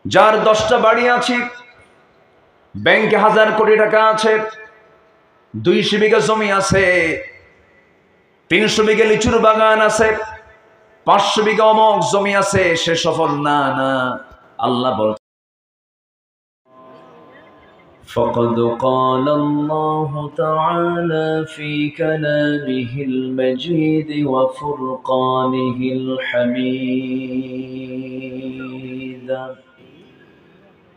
যার 10টা বাড়ি আছে, ব্যাংকে 1000 কোটি টাকা আছে, 200 বিঘা জমি আছে, 300 বিঘা লিচুর বাগান আছে, 500 বিঘা অমক জমি আছে, সে সফল না। না, আল্লাহ বল فقد قال الله تعالى في كلامه المجيد وفرقانه الحميد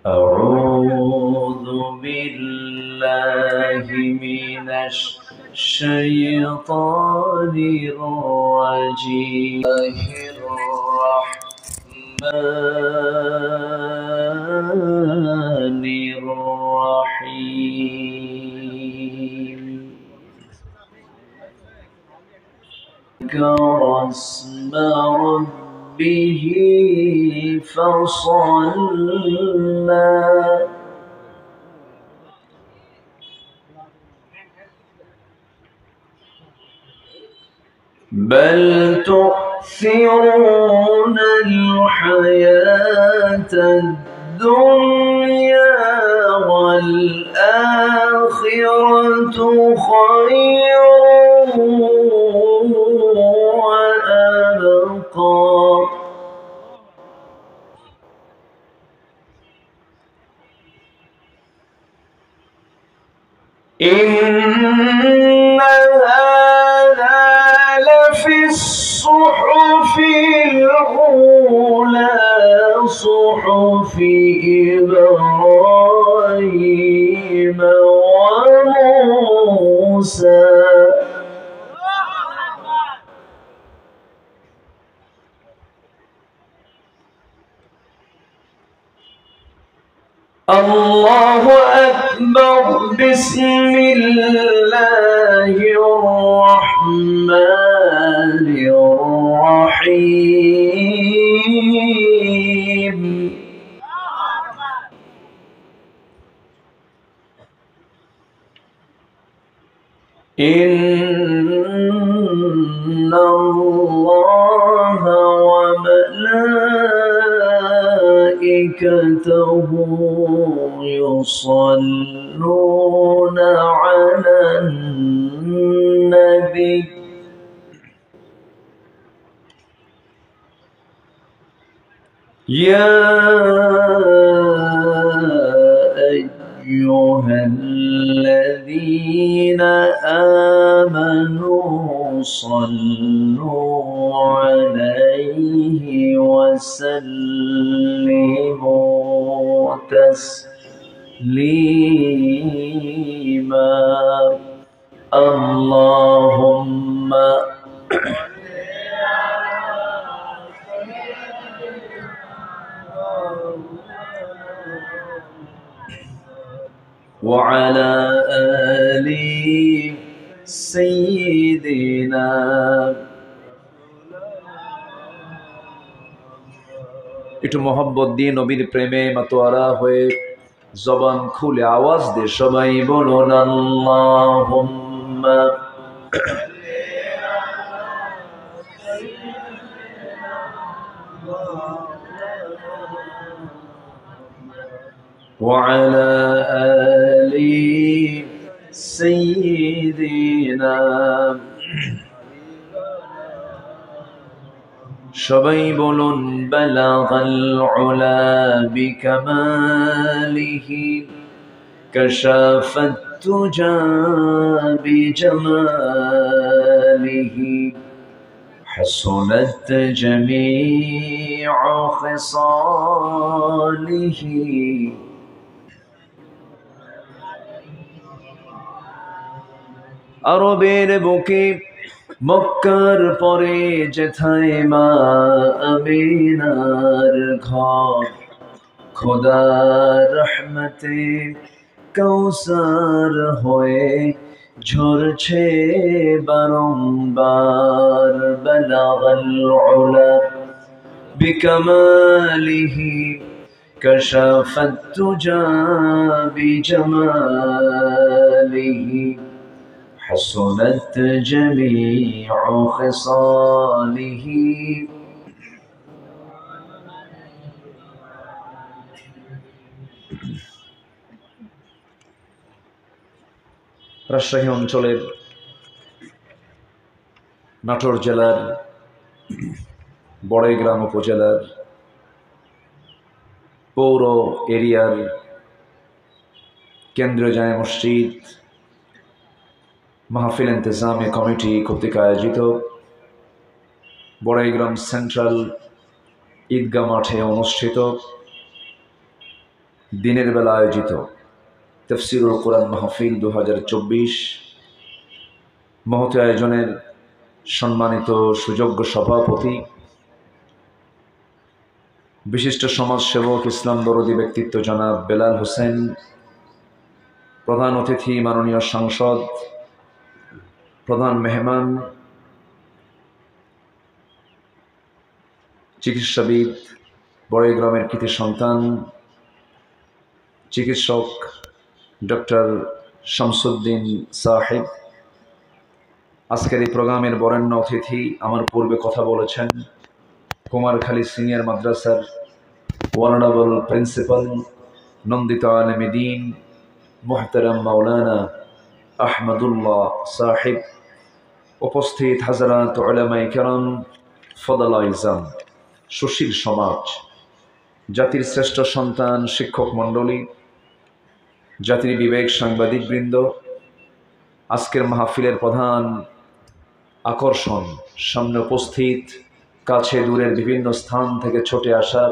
أعوذ بالله من الشيطان الرجيم الرحمن الرحيم ذكر اسم ربه فصلى بل تؤثرون الحياة الدنيا والآخرة خير وأبقى إن هذا لفي الصحف الأولى صحف إبراهيم وموسى الله أكبر بسم الله الرحمن الرحيم إن الله وملائكته يصلون على النبي يا أيها الذين آمنوا صلوا عليه وسلموا تسليما اللهم وعلى آل سيدنا একটু মোহাম্মত দিয়ে নবীর প্রেমে মাতোয়ারা হয়ে জবান খুলে আওয়াজ দিয়ে সবাই বলুন আল্লাহুম্মা وعلى آل سيدنا সবাই বলুন বালাগাল উলা বিকামালিহি কাশাফাত তুজা বিজামালিহি حسنت جميع خصاله আরবের বুকে মক্কার পরে যেথায় মা আমিনার ঘর খোদার রহমতে কৌসার হয়ে ঝরছে বারংবার বালাগাল উলা বিকামালিহি কাশাফাত তুজা বিজামালিহি حسنت جميع خصاله রাজশাহী অঞ্চলের নাটোর জেলার বড়াইগ্রাম উপজেলার পৌর এরিয়ার কেন্দ্রীয় জামে মসজিদ মাহফিল ইন্তেজামী কমিটি কর্তৃক আয়োজিত বড়াইগ্রাম সেন্ট্রাল ঈদগাহ মাঠে অনুষ্ঠিত দিনের বেলা আয়োজিত তাফসীরুল কোরআন মাহফিল 2024 মহতি আয়োজনের সম্মানিত সুযোগ্য সভাপতি, বিশিষ্ট সমাজসেবক, ইসলাম দরদী ব্যক্তিত্ব জনাব বেলাল হোসেন, প্রধান অতিথি মাননীয় সাংসদ, প্রধান মেহমান চিকিৎসাবিদ, বড়াইগ্রামের কৃতি সন্তান চিকিৎসক ডক্টর শামসুদ্দিন সাহেব, আজকের এই প্রোগ্রামের বরেণ্য অতিথি, আমার পূর্বে কথা বলেছেন কুমারখালী সিনিয়র মাদ্রাসার ওয়ানারেবল প্রিন্সিপাল নন্দিত আলেমে দ্বীন মুহতারাম মাওলানা আহমদুল্লাহ সাহেব, উপস্থিত হাজারাত উলামায়ে কেরাম, ফদলা ইজাম, সুশীল সমাজ, জাতির শ্রেষ্ঠ সন্তান, শিক্ষক মণ্ডলী, জাতির বিবেক, সাংবাদিকবৃন্দ, আজকের মাহফিলের প্রধান আকর্ষণ, সামনে উপস্থিত, কাছে দূরের বিভিন্ন স্থান থেকে ছুটে আসা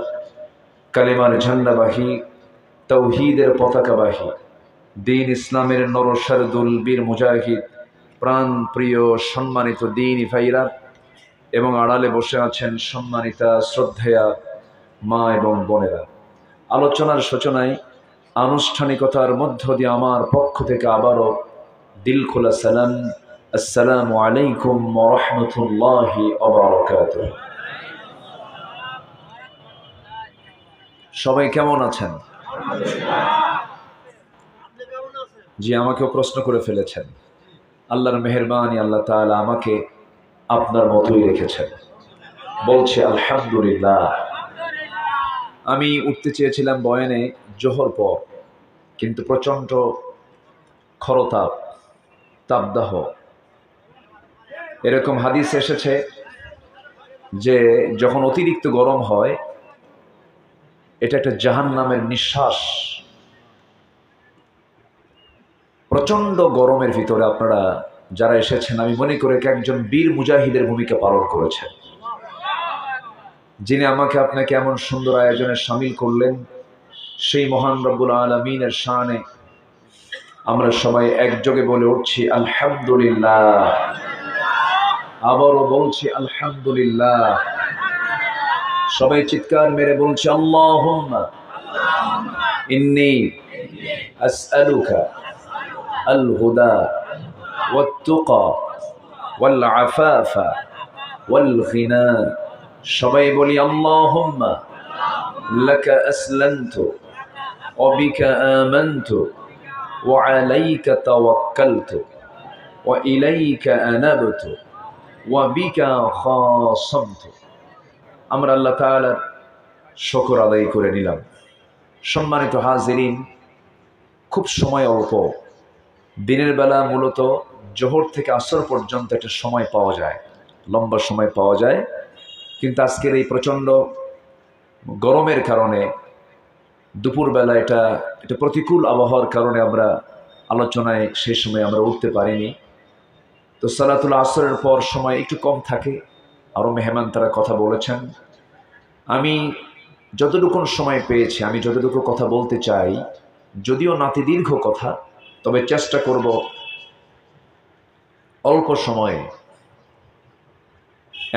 কালিমার ঝান্ডাবাহী, তাওহীদের পতাকাবাহী, দ্বীন ইসলামের নরসারদুল বীর মুজাহিদ, প্রাণ প্রিয় সম্মানিত দ্বীনী ভাইরা এবং আড়ালে বসে আছেন সম্মানিতা শ্রদ্ধেয়া মা এবং বোনেরা, আলোচনার সূচনায় আনুষ্ঠানিকতার মধ্য দিয়ে আমার পক্ষ থেকে আবারও দিল খোলা সালাম, আসসালামু আলাইকুম ওয়া রাহমাতুল্লাহি ওয়া বারাকাতুহু। সবাই কেমন আছেন? জি, আমাকেও প্রশ্ন করে ফেলেছেন। আল্লাহর মেহেরবানি, আল্লাহ তাআলা আমাকে আপনার মতোই রেখেছেন। বলছে আলহামদুলিল্লাহ। আমি উঠতে চেয়েছিলাম বয়ানে জোহর পর, কিন্তু প্রচণ্ড খরতাপ, তাপদাহ, এরকম হাদিস এসেছে যে যখন অতিরিক্ত গরম হয় এটা একটা জাহান্নামের নিঃশ্বাস। প্রচণ্ড গরমের ভিতরে আপনারা যারা এসেছেন, আমি মনে করি একজন বীর মুজাহিদের ভূমিকা পালন করেছেন, যিনি আমাকে আপনাকে এমন সুন্দর আয়োজনে শামিল করলেন। সেই মহান রব্বুল আলামিনের শানে আমরা সবাই একযোগে বলে উঠছি আলহামদুলিল্লাহ। আবারও বলছি আলহামদুলিল্লাহ। সবাই চিৎকার মেরে বলছি আল্লাহুম্মা ইন্নী আসআলুকা আল হুদা ওয়াত তুকা ওয়াল আফাফা ওয়াল গিনা। সবাই বলি আল্লাহুম্মা লাকা আসলামতু ওয়া বিকা আমানতু ওয়া আলাইকা তাওয়াক্কালতু ওয়া ইলাইকা আনাবতু ওয়া বিকা খাসামতু। আমরা আল্লাহ তাআলার শুকর আদায় করে নিলাম। সম্মানিত হাজিরিন, খুব সময় অল্প, দিনের বেলা মূলত জোহর থেকে আসর পর্যন্ত একটা সময় পাওয়া যায়, লম্বা সময় পাওয়া যায়, কিন্তু আজকের এই প্রচণ্ড গরমের কারণে দুপুরবেলা এটা প্রতিকূল আবহাওয়ার কারণে আমরা আলোচনায় সেই সময় আমরা উঠতে পারিনি। তো সালাতুল আসরের পর সময় একটু কম থাকে, আরও মেহমান তারা কথা বলেছেন। আমি যতটুকু সময় পেয়েছি, আমি যতটুকু কথা বলতে চাই, যদিও নাতি দীর্ঘ কথা, তবে চেষ্টা করব অল্প সময়ে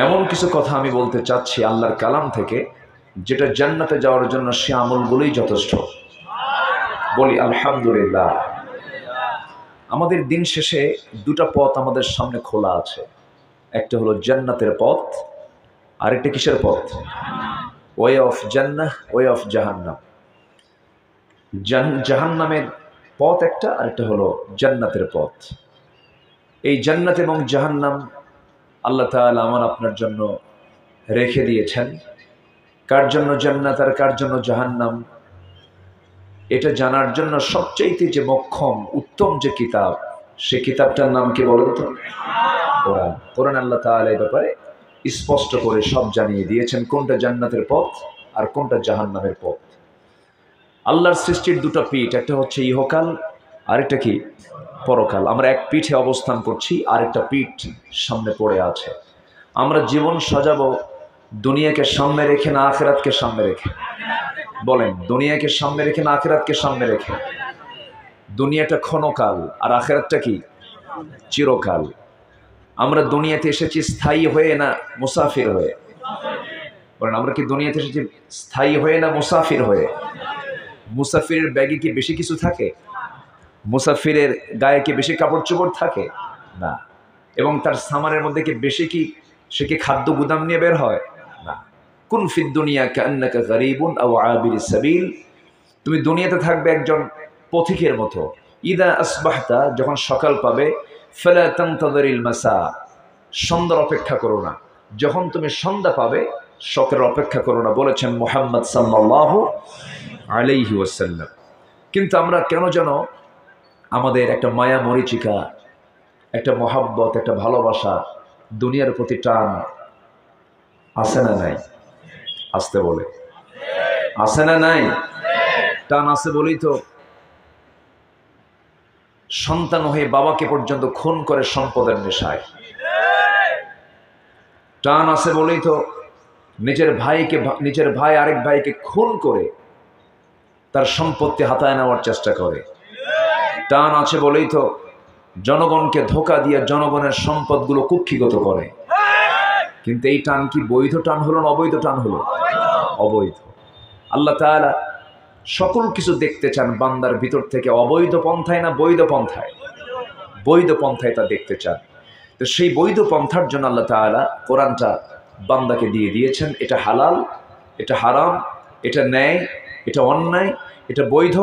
এমন কিছু কথা আমি বলতে চাচ্ছি আল্লাহর কালাম থেকে, যেটা জান্নাতে যাওয়ার জন্য সে আমলগুলোই যথেষ্ট। বলি আলহামদুলিল্লাহ। আমাদের দিন শেষে দুটা পথ আমাদের সামনে খোলা আছে, একটা হলো জান্নাতের পথ, আরেকটা কিসের পথ? Way of Jannah, way of জাহান্নাম। জাহান্নামের পথ একটা, আরেকটা হলো জান্নাতের পথ। এই জান্নাত এবং জাহান্নাম আল্লাহ তাআলা আমার আপনার জন্য রেখে দিয়েছেন। কার জন্য জান্নাত আর কার জন্য জাহান্নাম এটা জানার জন্য সবচাইতে যে মক্ষম উত্তম যে কিতাব, সে কিতাবটার নাম কি বলেন তো? কোরআন। কোরআন আল্লাহ তাআলা এই ব্যাপারে স্পষ্ট করে সব জানিয়ে দিয়েছেন, কোনটা জান্নাতের পথ আর কোনটা জাহান্নামের পথ। আল্লাহর সৃষ্টির দুটো পিঠ, একটা হচ্ছে ইহকাল, আরেকটা কি পরকাল। আমরা এক পিঠে অবস্থান করছি, আরেকটা পিঠ সামনে পড়ে আছে। আমরা জীবন সাজাবো দুনিয়াকে সামনে রেখে না আখিরাতকে সামনে রেখে? বলেন, দুনিয়াকে সামনে রেখে না আখিরাতকে সামনে রেখে? দুনিয়াটা ক্ষণকাল আর আখিরাতটা কি চিরকাল। আমরা দুনিয়াতে এসেছি স্থায়ী হয়ে না মুসাফির হয়ে? বলেন, আমরা কি দুনিয়াতে এসেছি স্থায়ী হয়ে না মুসাফির হয়ে? মুসাফিরের ব্যাগে কি বেশি কিছু থাকে? মুসাফিরের গায়ে কি বেশি কাপড় চোপড় থাকে? না। এবং তার সামানের মধ্যে কি বেশি কি সে কি খাদ্য গুদাম নিয়ে বের হয়? না। কুন ফিদ দুনিয়া কান্নাকা গারিবুন আও আবিরিস সাবিল, তুমি দুনিয়াতে থাকবে একজন পথিকের মতো। ইদা আসবাহতা, যখন সকাল পাবে, ফালা তানতাযিরিল মাসা, সন্ধ্যার অপেক্ষা করো না। যখন তুমি সন্ধ্যা পাবে, সকালের অপেক্ষা করো না, বলেছেন মুহাম্মদ সাল্লাল্লাহু আলাইহি ওয়াসাল্লাম। কিন্তু আমরা কেন যেন আমাদের একটা মায়া মরিচিকা, একটা মহাব্বত, একটা ভালোবাসা, দুনিয়ার প্রতি টান আছে না নাই? আসতে বলে, আছে না নাই? টান আছে বলেই তো সন্তান হয়ে বাবাকে পর্যন্ত খুন করে সম্পদের নেশায়। টান আছে বলেই তো নিজের ভাই আরেক ভাইকে খুন করে তার সম্পত্তি হাতায় নেওয়ার চেষ্টা করে। টান আছে বলেই তো জনগণকে ধোঁকা দিয়ে জনগণের সম্পদগুলো কুক্ষিগত করে। কিন্তু এই টান কি বৈধ টান হলো না অবৈধ টান হলো? অবৈধ। আল্লাহ তাআলা সকল কিছু দেখতে চান বান্দার ভিতর থেকে, অবৈধ পন্থায় না বৈধ পন্থায়? বৈধ পন্থায় তা দেখতে চান। তো সেই বৈধ পন্থার জন্য আল্লাহ তাআলা কোরআনটা বান্দাকে দিয়ে দিয়েছেন। এটা হালাল, এটা হারাম, এটা ন্যায়, এটা অন্যায়, এটা বৈধ,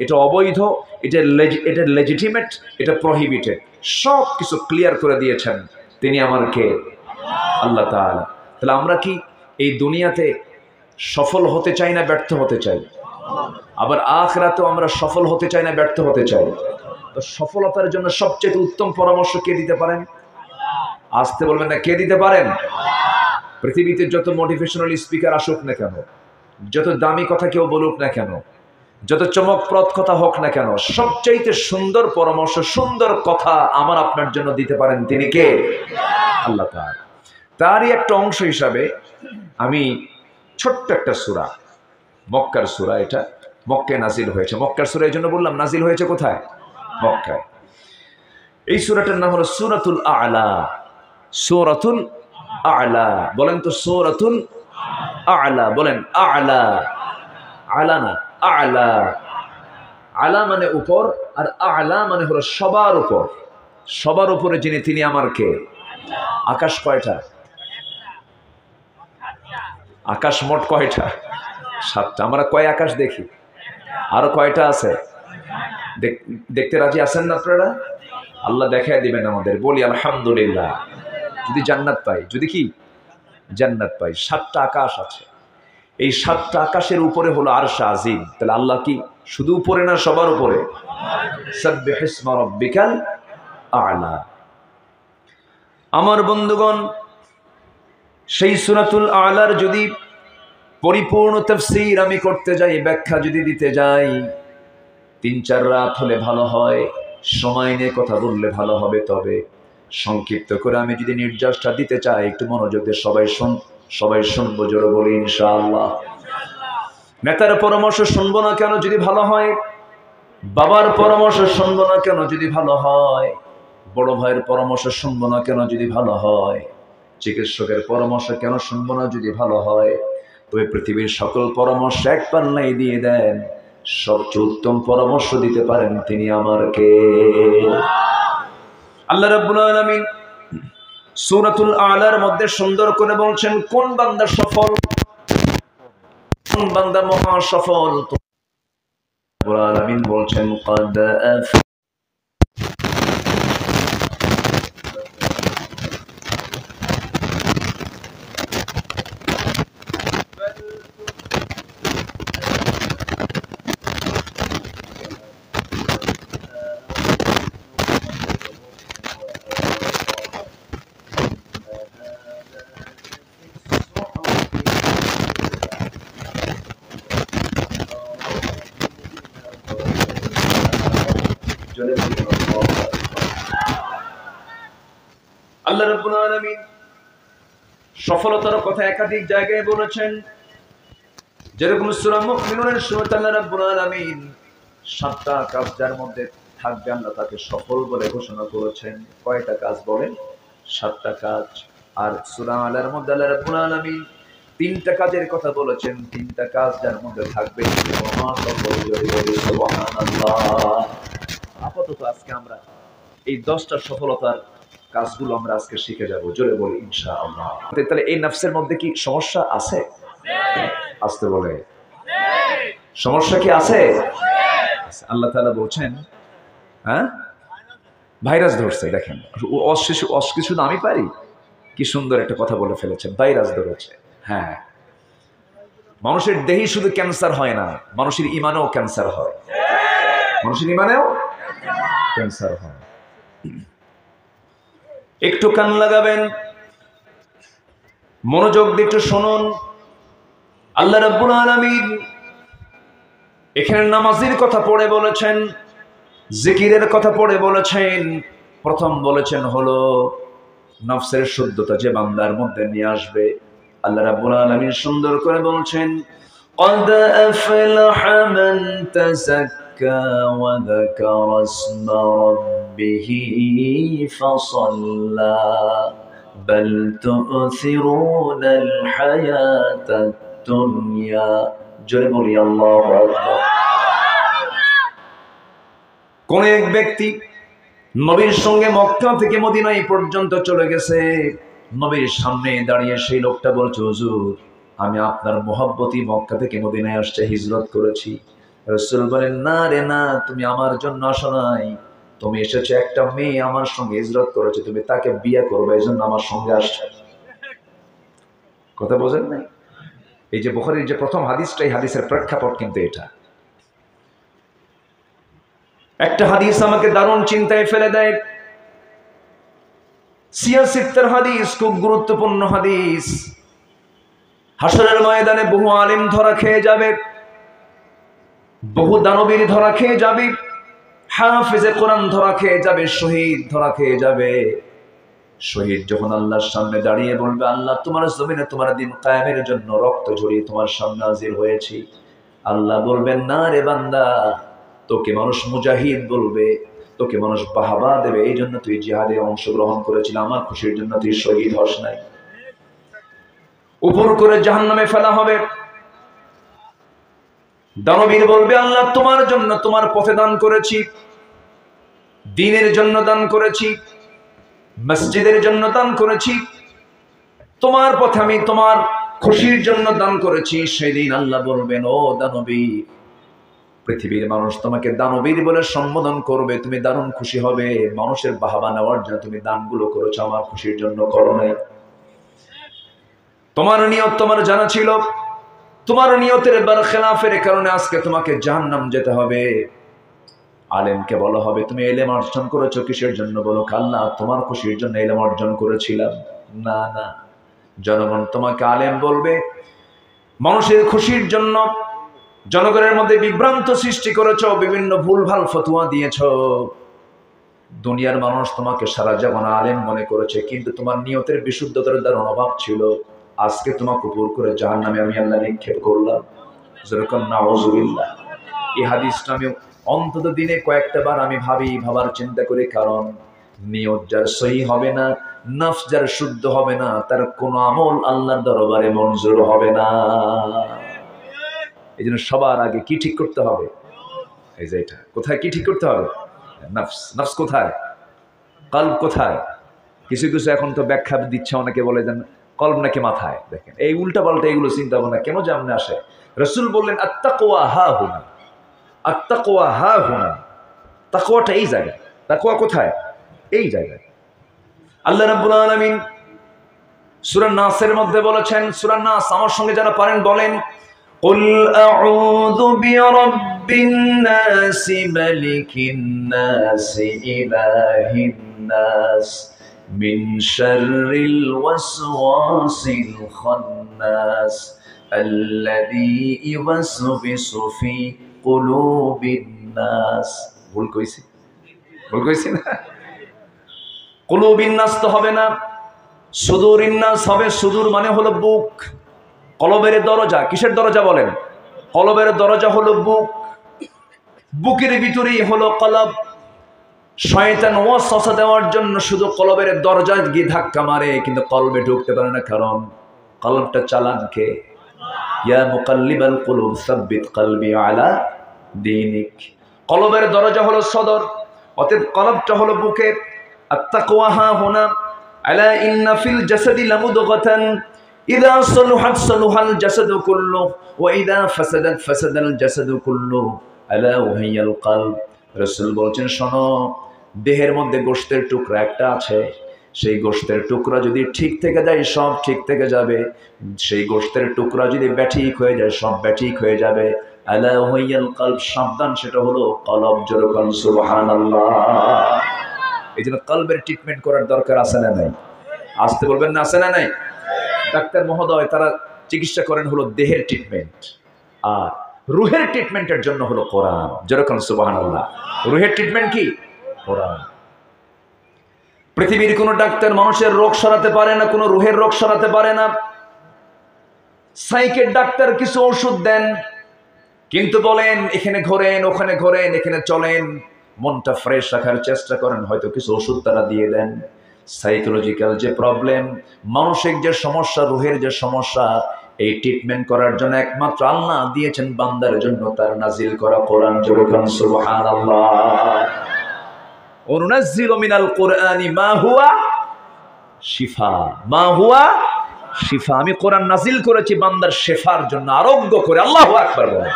এটা অবৈধ, এটা লেজিটিমেট, এটা প্রহিবিটেড, সব কিছু ক্লিয়ার করে দিয়েছেন। তিনি আমার কে? আল্লাহ তাআলা। তাহলে আমরা কি এই দুনিয়াতে সফল হতে চাই না ব্যর্থ হতে চাই? আবার আখিরাতেও আমরা সফল হতে চাই না ব্যর্থ হতে চাই? তো সফলতার জন্য সবচেয়ে উত্তম পরামর্শ কে দিতে পারেন? আসতে বলবেন না, কে দিতে পারেন? পৃথিবীতে যত মোটিভেশনাল স্পিকার আসুক না কেন, যত দামি কথা কেউ বলুক না কেন, যত চমকপ্রদ কথা হোক না কেন, সবচাইতে সুন্দর পরামর্শ, সুন্দর কথা আমার আপনার জন্য দিতে পারেন তিনি কে? আল্লাহ তাআলা। তারই একটা অংশ হিসাবে আমি ছোট্ট একটা সূরা, মক্কার সূরা, এটা মক্কায় নাজিল হয়েছে। মক্কার সূরা এই জন্য বললাম, নাজিল হয়েছে কোথায়? মক্কায়। এই সূরাটার নাম হলো সূরাতুল আ'লা। সূরাতুল আ'লা, বলেন তো সূরাতুল আ'লা, বলেন আ'লা। আ'লা না, আ'লা। আ'লা মানে উপর, আর আ'লা মানে হলো সবার উপর। সবার উপরে যিনি, তিনি আমার কে? আকাশ কয়টা? আকাশ মোট কয়টা? 7টা। আমরা কয় আকাশ দেখি? আরো কয়টা আছে? দেখতে রাজি আছেন না আপনারা? আল্লাহ দেখায় দিবেন আমাদের। বলি আলহামদুলিল্লাহ। যদি জান্নাত পাই, যদি কি জান্নাত পাই। 7টা আকাশ আছে। এই 7টা আকাশের উপরে হলো আরশ আজিম। তাহলে আল্লাহ কি শুধু উপরে না সবার উপরে? সাব্বিহিসমা রাব্বিকাল আ'লা। আমার বন্ধুগণ, সেই সূরাতুল আ'লার যদি পরিপূর্ণ তাফসীর আমি করতে যাই, ব্যাখ্যা যদি দিতে যাই, 3-4 রাত হলে ভালো হয়, সময় নিয়ে কথা বললে ভালো হবে। তবে সংক্ষিপ্ত করে আমি যদি নির্যাসটা দিতে চাই, একটু মনোযোগ দিয়ে সবাই শুনবো, জোরে বলি ইনশাআল্লাহ। নেতার পরামর্শ শুনবো না কেন যদি ভালো হয়? বাবার পরামর্শ শুনবো না কেন যদি ভালো হয়? বড় ভাইয়ের পরামর্শ শুনবো না কেন যদি ভালো হয়? চিকিৎসকের পরামর্শ কেন শুনবো না যদি ভালো হয়? তবে পৃথিবীর সকল পরামর্শ এক পাল্লাই দিয়ে দেন, সবচেয়ে উত্তম পরামর্শ দিতে পারেন তিনি আমার কে? আল্লাহ রাব্বুল আলামিন সূরাতুল আ'লার মধ্যে সুন্দর করে বলছেন কোন বান্দা সফল, কোন বান্দা মহা সফল। রাব্বুল আলামিন বলছেন ক্বাদ রাব্বুল আলামিন সফলতার কথা একাধিক জায়গায় বলেছেন। যেরকম সূরা মুমিনুনের শুরুতে আল্লাহ রাব্বুল আলামিন 7টা কাজ যার মধ্যে থাকবে আল্লাহ তাকে সফল বলে ঘোষণা করেছেন। কয়টা কাজ বলেন? 7টা কাজ। আর সূরা আলার মধ্যে আল্লাহ রাব্বুল আলামিন 3টা কাজের কথা বলেছেন। 3টা কাজ যার মধ্যে থাকবে সুবহানাল্লাহ। আপাতত আজকে আমরা এই 10টা সফলতার কাজগুলো আমরা আজকে শিখে যাব। জোরে বলি ইনশাআল্লাহ। তাহলে এই নফসের মধ্যে কি সমস্যা আছে? আসতে বলে সমস্যা কি আছে? আল্লাহ তাআলা বলছেন, হ্যাঁ ভাইরাস ধরছে। দেখেন কিছু না আমি পারি, কি সুন্দর একটা কথা বলে ফেলেছেন, ভাইরাস ধরেছে। হ্যাঁ, মানুষের দেহে শুধু ক্যান্সার হয় না, মানুষের ইমানেও ক্যান্সার হয়। মানুষের ইমানেও ক্যান্সার হয়। একটু কান লাগাবেন, মনোযোগ দিয়ে একটু শুনুন। আল্লাহ রাব্বুল আলামিন এখানে নামাজের কথা পড়ে বলেছেন, জিকিরের কথা পড়ে বলেছেন। প্রথম বলেছেন হলো নফসের শুদ্ধতা যে বান্দার মধ্যে নিয়ে আসবে। আল্লাহ রাব্বুল আলামিন সুন্দর করে বলছেন, قد أفلح من تزكى وذكر اسم ربه فصلى بل تؤثرون الحياة الدنيا জোরে বলি আল্লাহু আকবার। কোন এক ব্যক্তি নবীর সঙ্গে মক্কা থেকে মদিনায় পর্যন্ত চলে গেছে। নবীর সামনে দাঁড়িয়ে সেই লোকটা বলছে, হুজুর আমি আপনার মহব্বতী মক্কা থেকে মদিনায় আসছে, হিজরত করেছি। রাসূল বলেন, না রে না, তুমি আমার জন্য আসো নাই, তুমি এসেছো একটা মেয়ে আমার সঙ্গে হিজরত করেছে, তুমি তাকে বিয়ে করবে, এই জন্য আমার সঙ্গে আসছো। কথা বোঝেন নাই? এই যে বুখারীর যে প্রথম হাদিসটা, এই হাদিসের প্রেক্ষাপট কিন্তু এটা। একটা হাদিস আমাকে দারুণ চিন্তায় ফেলে দেয়। সিয়াসিত্তের হাদিস, খুব গুরুত্বপূর্ণ হাদিস। হাসরের ময়দানে বহু আলেম ধরা খেয়ে যাবে, বহু দানবীর ধরা খেয়ে যাবে, হাফেজে কোরআন ধরা খেয়ে যাবে, শহীদ ধরা খেয়ে যাবে। শহীদ যখন আল্লাহর সামনে দাঁড়িয়ে বলবে, আল্লাহ তোমার জমিনে তোমার দিন কায়েমের জন্য রক্ত ঝরিয়ে তোমার সামনে হাজির হয়েছি। আল্লাহ বলবেন, না রে বান্দা, তোকে মানুষ মুজাহিদ বলবে, তোকে মানুষ বাহাবা দেবে, এই জন্য তুই জিহাদে অংশগ্রহণ করেছিলি, আমার খুশির জন্য তুই শহীদ হস নাই। উপর করে জাহান্নামে ফেলা হবে। দানবীর বলবে, আল্লাহ তোমার জন্য তোমার পথে দান করেছি, দ্বীনের জন্য দান করেছি, মসজিদের জন্য দান করেছি, তোমার পথে আমি তোমার খুশির জন্য দান করেছি। সেদিন আল্লাহ বলবেন, ও দানবীর, পৃথিবীর মানুষ তোমাকে দানবীর বলে সম্বোধন করবে, তুমি দারুণ খুশি হবে। মানুষের বাহবা নেওয়ার জন্য তুমি দানগুলো করেছো, আমার খুশির জন্য করো নাই। তোমার নিয়ত তোমার জানা ছিল, তোমার নিয়তের বরখেলাফের কারণে আজকে তোমাকে জাহান্নাম যেতে হবে। আলেমকে বলা হবে, তুমি ইলম অর্জন করেছো কিসের জন্য? বলো, আল্লাহ তোমার খুশির জন্য ইলম অর্জন করেছিলাম। না না, জনগণ তোমাকে আলেম বলবে মানুষের খুশির জন্য। জনগণের মধ্যে বিভ্রান্ত সৃষ্টি করেছো, বিভিন্ন ভুলভাল ফতোয়া দিয়েছো। দুনিয়ার মানুষ তোমাকে সারা জীবন আলেম মনে করেছে, কিন্তু তোমার নিয়তের বিশুদ্ধতার দ্বারা অভাব ছিল। আজকে তোমাকে উপর করে জাহান্নামে আমি আল্লাহ নিক্ষেপ করলাম। যেরকম নাউজুবিল্লাহ। এই হাদিসটা আমি অন্তত দিনে কয়েকটা বার আমি ভাবার চিন্তা করি, কারণ নিয়ত যার সহি হবে না, নফস যার শুদ্ধ হবে না, তার কোন আমল আল্লাহর দরবারে মঞ্জুর হবে না। এই জন্য সবার আগে কি ঠিক করতে হবে? এই যে এটা কোথায় কি ঠিক করতে হবে? নফস। নফস কোথায়? কলব কোথায়? কিছু কিছু এখন তো ব্যাখ্যা দিচ্ছে, অনেকে বলে যেন কলব নাকি মাথায়। দেখেন এই উল্টা পাল্টা এগুলো চিন্তা ভাবনা কেন যে আমনে আসে? রাসূল বললেন, আত্তাকওয়া হা হুনা, আত্তাকওয়া হা হুনা। তাকওয়াটা এই জায়গায়। তাকওয়া কোথায়? এই জায়গায়। আল্লাহ রাব্বুল আলামিন সূরা নাসের মধ্যে বলেছেন, সূরা নাস আমার সঙ্গে যারা পারেন বলেন, قل أعوذ برب الناس ملك الناس إله الناس من شر الوسواس الخناس الذي يوسوس في قلوب الناس। ভুল কইছি না? কুলুবিন নাস তো হবে না, সুদূরিন নাস হবে, সুদূর মানে হলো বুক। কলবের দরজা, কিসের দরজা বলেন? কলবের দরজা হলো বুক। বুকের ভিতরেই হলো কলব। শয়তান ওয়াসওয়াসা দেওয়ার জন্য শুধু কলবের দরজায় গিয়ে ধাক্কা মারে, কিন্তু কলবে ঢুকতে পারে না, কারণ কলবটা চালান কে? ইয়া মুকাল্লিবাল কুলুব সাব্বিত কলবি আলা দীনিক। কলবের দরজা হলো সদর, অতএব কলবটা হলো বুকে। আত-তাকওয়া হা হুনা আলা ইন্না ফিল জাসাদি লামুদগাতান ইযা সালুহাত সালুহাল জাসাদু কুল্লুহু ওয়া ইযা ফাসাদাত ফাসাদাল জাসাদু কুল্লুহু আলা ওয়াহিয়াল কলব। রাসূল বলেছেন, শোনো, দেহের মধ্যে গোশতের টুকরা একটা আছে, সেই গোশতের টুকরা যদি ঠিক থেকে যায় সব ঠিক থেকে যাবে, সেই গোশতের টুকরা যদি ব্যাঠিক হয়ে যায় সব ব্যাঠিক হয়ে যাবে। আলা ওয়াহিয়াল কলব, সাবধান, সেটা হলো কলব। জোরে বলুন সুবহানাল্লাহ। এই জন্য কলবের ট্রিটমেন্ট করার দরকার আছে না নাই? আসতে বলবেন না, আছে না নাই? ডাক্তার মহোদয় তারা চিকিৎসা করেন হলো দেহের ট্রিটমেন্ট, আর রুহের ট্রিটমেন্টের জন্য হলো কোরআন। যেরকম সুবহানাল্লাহ। রুহের ট্রিটমেন্ট কি? কোরআন। পৃথিবীর কোন ডাক্তার মানুষের রোগ সারাতে পারে না, কোন রুহের রোগ সারাতে পারে না। সাইকের ডাক্তার কিছু ওষুধ দেন, কিন্তু বলেন এখানে ঘোরেন, ওখানে ঘোরেন, এখানে চলেন, মনটা ফ্রেশ রাখার চেষ্টা করেন, হয়তো কিছু ওষুধ তারা দিয়ে দেন। সাইকোলজিক্যাল যে প্রবলেম, মানসিক যে সমস্যা, রুহের যে সমস্যা, এই ট্রিটমেন্ট করার জন্য একমাত্র আল্লাহ দিয়েছেন বান্দার জন্য তার নাজিল করা কোরআন। যেরকম সুবহানাল্লাহ। ওয়ানুনাজ্জিলু মিনাল কুরআনি মা হুয়া শিফা, মা হুয়া শিফা। আমি কোরআন নাজিল করেছি বান্দার শেফার জন্য, আরোগ্য করে। আল্লাহু আকবার বলেন।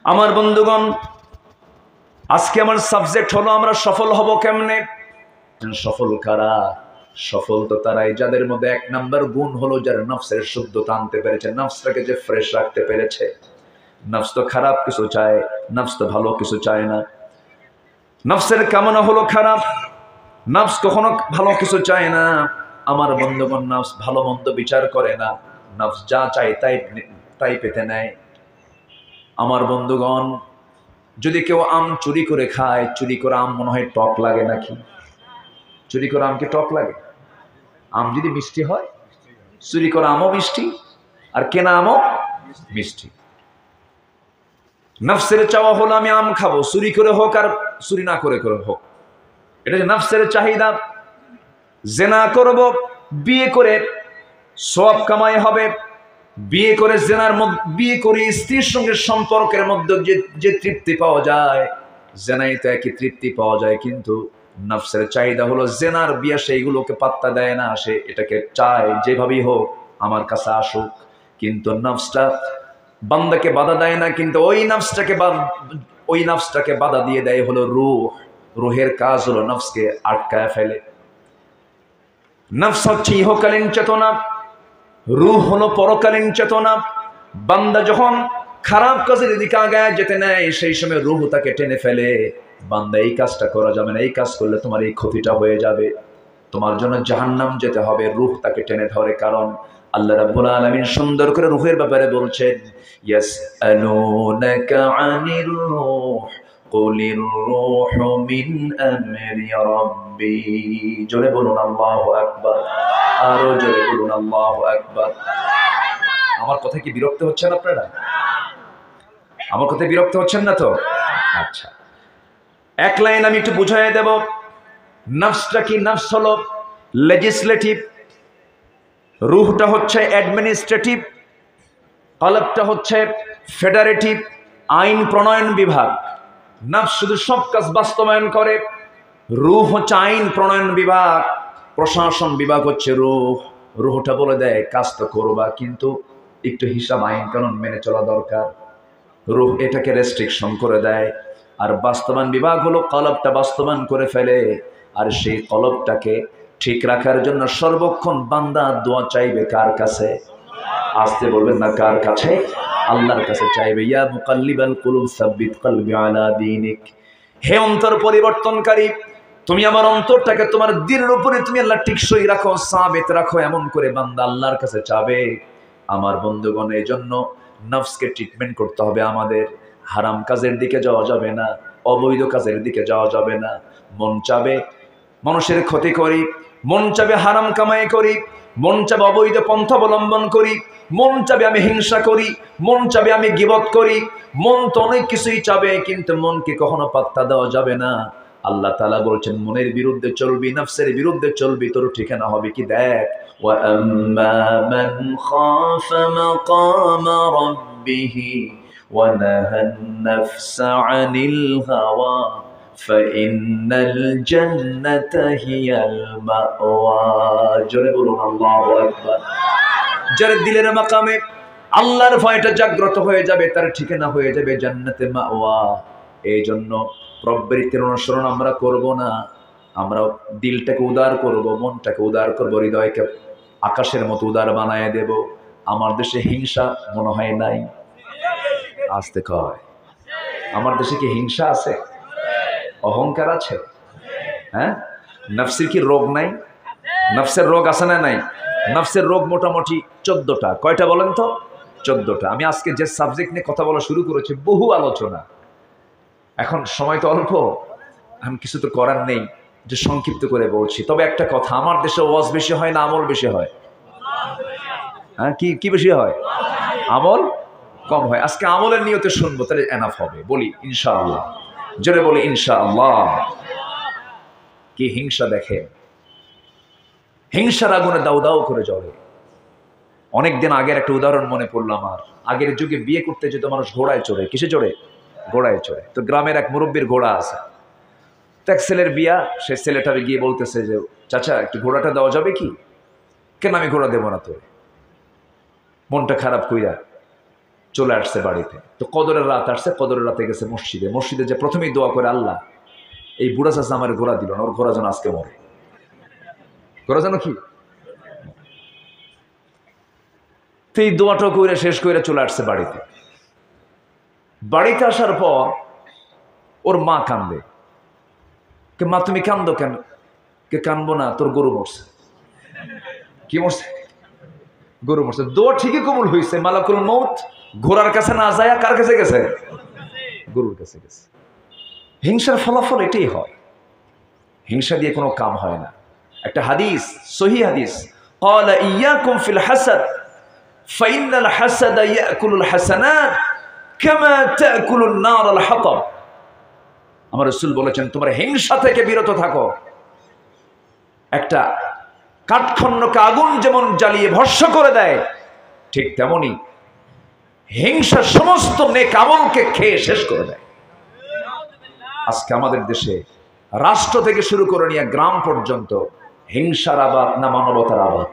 আমার বন্ধুগণ, আজকে আমার সাবজেক্ট হলো আমরা সফল হব কেমনে। সফল কারা? সফল তো তারাই যাদের মধ্যে এক নাম্বার গুণ হলো যারা নফসের শুদ্ধতা আনতে পেরেছে, নফসটাকে যে ফ্রেশ রাখতে পেরেছে। নফস তো খারাপ কিছু চায়, নফস তো ভালো কিছু চায় না। নফসের কামনা হলো খারাপ, নফস কখনো ভালো কিছু চায় না। আমার বন্ধুগণ, নফস ভালো মন্দ বিচার করে না, নফস যা চায় তাই পেতে নেয়। আমার বন্ধুগণ, যদি কেউ আম চুরি করে খায়, চুরি করে আম মনে হয় টক লাগে নাকি? চুরি করে আম কি টক লাগে? আম যদি মিষ্টি হয়, চুরি করা আমও মিষ্টি আর কেনা আমও মিষ্টি। নফসের চাওয়া হলো আমি আম খাবো, চুরি করে হোক আর চুরি না করে হোক, এটা যে নফসের চাহিদা। জেনা করব, বিয়ে করে সওয়াব কামাই হবে। বিয়ে করে বিয়ে করে স্ত্রীর সঙ্গে সম্পর্কের মধ্যে যে তৃপ্তি পাওয়া যায়, জেনাই তো একই তৃপ্তি পাওয়া যায়। কিন্তু নফসের চাহিদা হলো জেনার বিয়ে, সেইগুলোকে পাত্তা দেয় না, সে এটাকে চায় যেভাবেই হোক আমার কাছে আসুক। কিন্তু নফসটা বান্দাকে বাধা দেয় না, কিন্তু ওই নফসটাকে বাধা দিয়ে দেয় হলো রূহ। রুহের কাজ হলো নফসকে আটকায় ফেলে। নফস হচ্ছে ইহকালীন চেতনা, রূহ হলো পরকালীন চেতনা। বান্দা যখন খারাপ কাজের দিকে আগায় যেতে নেয়, সেই সময় রূহ তাকে টেনে ফেলে। বান্দা এই কাজটা করা যাবে না, এই কাজ করলে তোমার এই ক্ষতিটা হয়ে যাবে, তোমার জন্য জাহান্নাম যেতে হবে। রূহ তাকে টেনে ধরে, কারণ আল্লাহ রাব্বুল আলামিন সুন্দর করে রূহের ব্যাপারে বলছেন, ইয়াসআলুনাকা আনির রূহ কুলির রূহু মিন আমরি রাব্বি। জোরে বলুন আল্লাহু আকবার, আরো জোরে বলুন আল্লাহু আকবার। আমার কথা কি বিরক্ত হচ্ছেন আপনারা? আমার কথা বিরক্ত হচ্ছেন না তো? আচ্ছা, এক লাইন আমি একটু বুঝাই দেব। নফসটা কি? নফস হলো লেজিসলেটিভ, রূহটা হচ্ছে অ্যাডমিনিস্ট্রেটিভ, কলবটা হচ্ছে ফেডারেটিভ, আইন প্রণয়ন বিভাগ। নফস শুধু সব কাজ বাস্তবায়ন করে, রূহ হচ্ছে আইন প্রণয়ন বিভাগ, প্রশাসন বিভাগ হচ্ছে রূহ। রূহটা বলে দেয় কাজ তো করবা, কিন্তু একটু হিসাব আইন কানুন মেনে চলা দরকার। রূহ এটাকে রেস্ট্রিকশন করে দেয়। আর বাস্তবায়ন বিভাগ হলো কলবটা বাস্তবায়ন করে ফেলে। আর সেই কলবটাকে ঠিক রাখার জন্য সর্বক্ষণ বান্দা দোয়া চাইবে কার কাছে? আসতে বলবেন না, কার কাছে? আল্লাহর কাছে চাইবে। ইয়া মুকাল্লিবাল কুলুব সাব্বিত কলবি আলা দীনিক। হে অন্তর পরিবর্তনকারী, তুমি আমার অন্তরটাকে তোমার দিনের উপরে তুমি আল্লাহ টিকসই রাখো, সাবিত রাখো, এমন করে বান্দা আল্লাহর কাছে চাবে। আমার বন্ধুগণ, এই জন্য নফসকে ট্রিটমেন্ট করতে হবে আমাদের। হারাম কাজের দিকে যাওয়া যাবে না, অবৈধ কাজের দিকে যাওয়া যাবে না। মন চাবে মানুষের ক্ষতি করি, মন চাবে হারাম কামাই করি, মন চাবে অবৈধ পন্থা অবলম্বন করি, মন চাবে আমি হিংসা করি, মন চাবে আমি গীবত করি, মন তো অনেক কিছুই চাবে, কিন্তু মনকে কখনো পাত্তা দেওয়া যাবে না। আল্লাহ তাআলা বলছেন মনের বিরুদ্ধে চলবি, নফসের বিরুদ্ধে চলবি, তোর ঠিকানা হবে কি দেখ, ওয়া আম্মা মান খাফা মাকামা রাব্বিহি ওয়া নাহান নাফসা আনিল হাওয়া ফাইন্নাল জান্নাতা হিয়াল মাওয়া। জোরে বলুন আল্লাহু আকবার। যার দিলের মাকামে আল্লাহর ভয়টা জাগ্রত হয়ে যাবে, তার ঠিকানা হয়ে যাবে জান্নাতে মাওয়া। এই জন্য প্রবৃত্তির অনুসরণ আমরা করব না, আমরা দিলটাকে উদার করব, মনটাকে উদার করব, হৃদয়কে আকাশের মতো উদার বানায় দেব। আমার দেশে হিংসা মনে হয় নাই, আসতে কয় আমার দেশে কি হিংসা আছে, অহংকার আছে? হ্যাঁ, নফসের কি রোগ নাই? নফসের রোগ আছে না নাই? নফসের রোগ মোটামুটি 14টা। কয়টা বলেন তো? 14টা। আমি আজকে যে সাবজেক্ট নিয়ে কথা বলা শুরু করেছি, বহু আলোচনা, এখন সময় তো অল্প, আমি কিছু তো করার নেই, যে সংক্ষিপ্ত করে বলছি। তবে একটা কথা, আমার দেশে ওয়াজ বেশি হয় না আমল বেশি হয়? হ্যাঁ, কি কি বেশি হয়? আমল কম হয়। আজকে আমলের নিয়তে শুনবো, তাহলে এনাফ হবে। বলি ইনশাআল্লাহ, জোরে বলি ইনশাআল্লাহ। কি হিংসা দেখেন, হিংসার আগুনে দাউ দাউ করে জ্বলে। অনেকদিন আগের একটা উদাহরণ মনে পড়লো আমার। আগের যুগে বিয়ে করতে যেত মানুষ ঘোড়ায় চড়ে। কিসে চড়ে? ঘোড়ায় চড়ে। তো গ্রামের এক মুরব্বীর ঘোড়া আছে, তো এক ছেলের বিয়া, সে ছেলেটারে গিয়ে বলতেছে যে চাচা একটু ঘোড়াটা দেওয়া যাবে কি? কেন আমি ঘোড়া দেবো না তোরে? মনটা খারাপ কইরা চলে আসছে বাড়িতে। তো কদরের রাত আসছে, কদরের রাতে গেছে মসজিদে। মসজিদে যে প্রথমেই দোয়া করে, আল্লাহ এই বুড়া চাচা আমার ঘোড়া দিল না, ওর ঘোড়া যেন আজকে মরে, ঘোড়া যেন কি। তো এই দোয়াটা কইরা শেষ করে চলে আসছে বাড়িতে। বাড়িতে আসার পর ওর মা কান্দে। কে মা তুমি কান্দো কেন? কে কানবো না, তোর গরু মরছে। কি মরছে? গরু মরছে। দোয়া ঠিকই কবুল হয়েছে, মালাকুল মউত ঘোড়ার কাছে না যায় কার কাছে গেছে? গরুর কাছে গেছে। হিংসার ফলাফল এটাই হয়, হিংসা দিয়ে কোনো কাম হয় না। একটা হাদিস, সহিহ হাদিস, ক্বালা ইয়াকুম ফিল হাসাদ ফাইন্নাল হাসাদা ইয়াকুলুল হাসানাত কামা তাকুলুন নার আল হাতাব। আমার রাসূল বলেছেন তোমরা হিংসা থেকে বিরত থাকো। একটা কাঠখন্ডকে আগুন যেমন জ্বালিয়ে ভস্ম করে দেয়, ঠিক তেমনি হিংসা সমস্ত নেক আমলকে খেয়ে শেষ করে দেয়। আজকে আমাদের দেশে রাষ্ট্র থেকে শুরু করে নিয়ে গ্রাম পর্যন্ত হিংসার আবাদ না মানবতার আবাদ?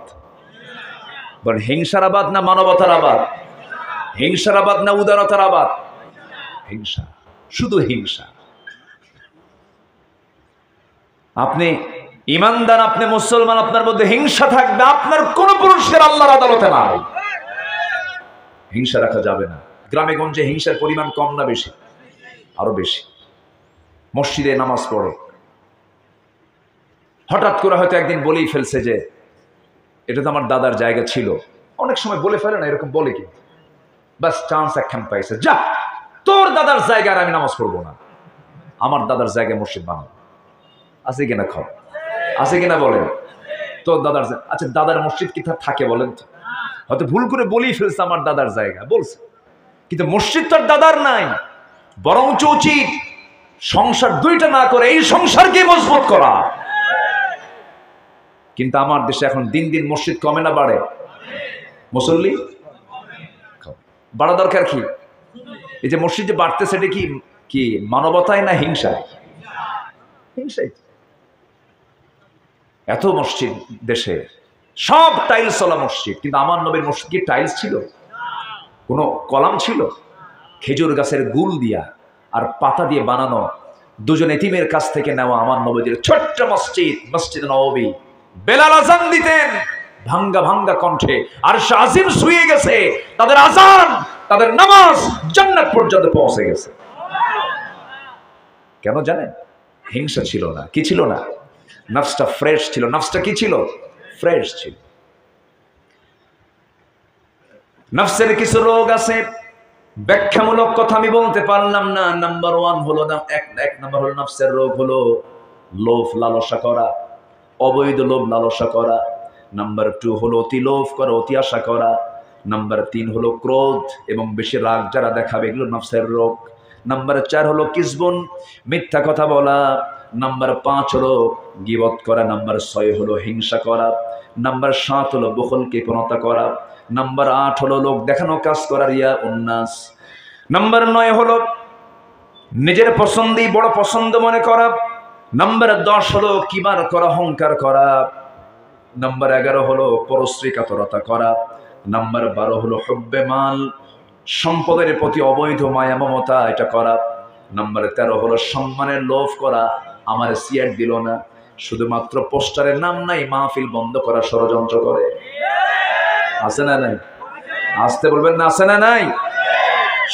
বল হিংসার আবাদ না মানবতার আবাদ? হিংসার আবাদ না উদারতার আবাদ? হিংসা, শুধু হিংসা। আপনি ইমানদার, আপনি মুসলমান, আপনার মধ্যে হিংসা থাকবে, আপনার কোন পুরস্কার আল্লাহর আদালতে নাই। হিংসা রাখা যাবে না। গ্রামে গঞ্জে হিংসার পরিমাণ কম না বেশি? আরো বেশি। মসজিদে নামাজ পড়ে, হঠাৎ করে হয়তো একদিন বলেই ফেলছে যে এটা তো আমার দাদার জায়গা ছিল। অনেক সময় বলে ফেলে না, এরকম বলে কি, বাস চান্স একখান পাইছে, যা তোর দাদার জায়গায় আমি নামাজ পড়বো না, আমার দাদার জায়গায় মসজিদ বানাবো। আছে কিনা খাও? আছে কিনা বলেন? তোর দাদার, আচ্ছা দাদার মসজিদ কি থাকে বলেন তো? হয়তো ভুল করে বলেই ফেলছে আমার দাদার জায়গা বলছে, কিন্তু মসজিদ তোর দাদার নাই। বরঞ্চ উচিত সংসার দুইটা না করে এই সংসারকে মজবুত করা। কিন্তু আমার দেশে এখন দিন দিন মসজিদ কমে না বাড়ে? মুসল্লি বাড়া দরকার কি? এই যে মসজিদ যে বাড়তেছে, এটা কি কি মানবতায় না হিংসায়? হিংসাই। এত মসজিদ দেশে, সব টাইলস ওলা মসজিদ, কিন্তু আমার নবীর মসজিদ কি টাইলস ছিল? কোনো কলাম ছিল? খেজুর গাছের গুল দিয়া আর পাতা দিয়ে বানানো দুজন এতিমের কাছ থেকে নেওয়া আমার নবীর ছোট্ট মসজিদ, মসজিদ নববী। বেলাল আযান দিতেন ভাঙ্গা ভাঙ্গা কণ্ঠে, আর আজিম শুয়ে গেছে, তাদের আযান, তাদের নামাজ জান্নাত পর্যন্ত পৌঁছে গেছে। কেন জানেন? হিংসা ছিল না। কি ছিল না? নফসটা ফ্রেশ ছিল। নফসটা কি ছিল? ফ্রেশ ছিল। নফসের কিছু রোগ আছে, ব্যাখ্যামূলক কথা আমি বলতে পারলাম না। নাম্বার ওয়ান হলো না, এক নাম্বার হলো নফসের রোগ হলো লোভ লালসা করা, অবৈধ লোভ লালসা করা। নাম্বার 2 হলো অতি লোভ করা, অতি আশা করা। নাম্বার 3 হলো ক্রোধ এবং বেশি রাগ যারা দেখাবে, এগুলো নফসের রোগ। নাম্বার 4 হলো কিসবুন, মিথ্যা কথা বলা। নাম্বার 5 হলো গীবত করা। নাম্বার 6 হলো হিংসা করা। নাম্বার 7 হলো বখল কৃপণতা করা। নাম্বার 8 হলো লোক দেখানো কাজ করা, রিয়া উন্নাস। নাম্বার 9 হলো নিজের পছন্দই বড় পছন্দ মনে করা। নাম্বার 10 হলো কিবার করা, অহংকার করা। নাম্বার 11 হলো পরশ্রী কাতরতা করা। নাম্বার 12 হলো হুব্বে মাল, সম্পদের প্রতি অবৈধ মায়া মমতা এটা করা। নাম্বার 13 হলো সম্মানের লোভ করা, আমার সিয়ার দিল না, শুধুমাত্র পোস্টারের নাম নাই, মাহফিল বন্ধ করা ষড়যন্ত্র করে। আছে না নাই? আসতে বলবেন না, আছে না নাই?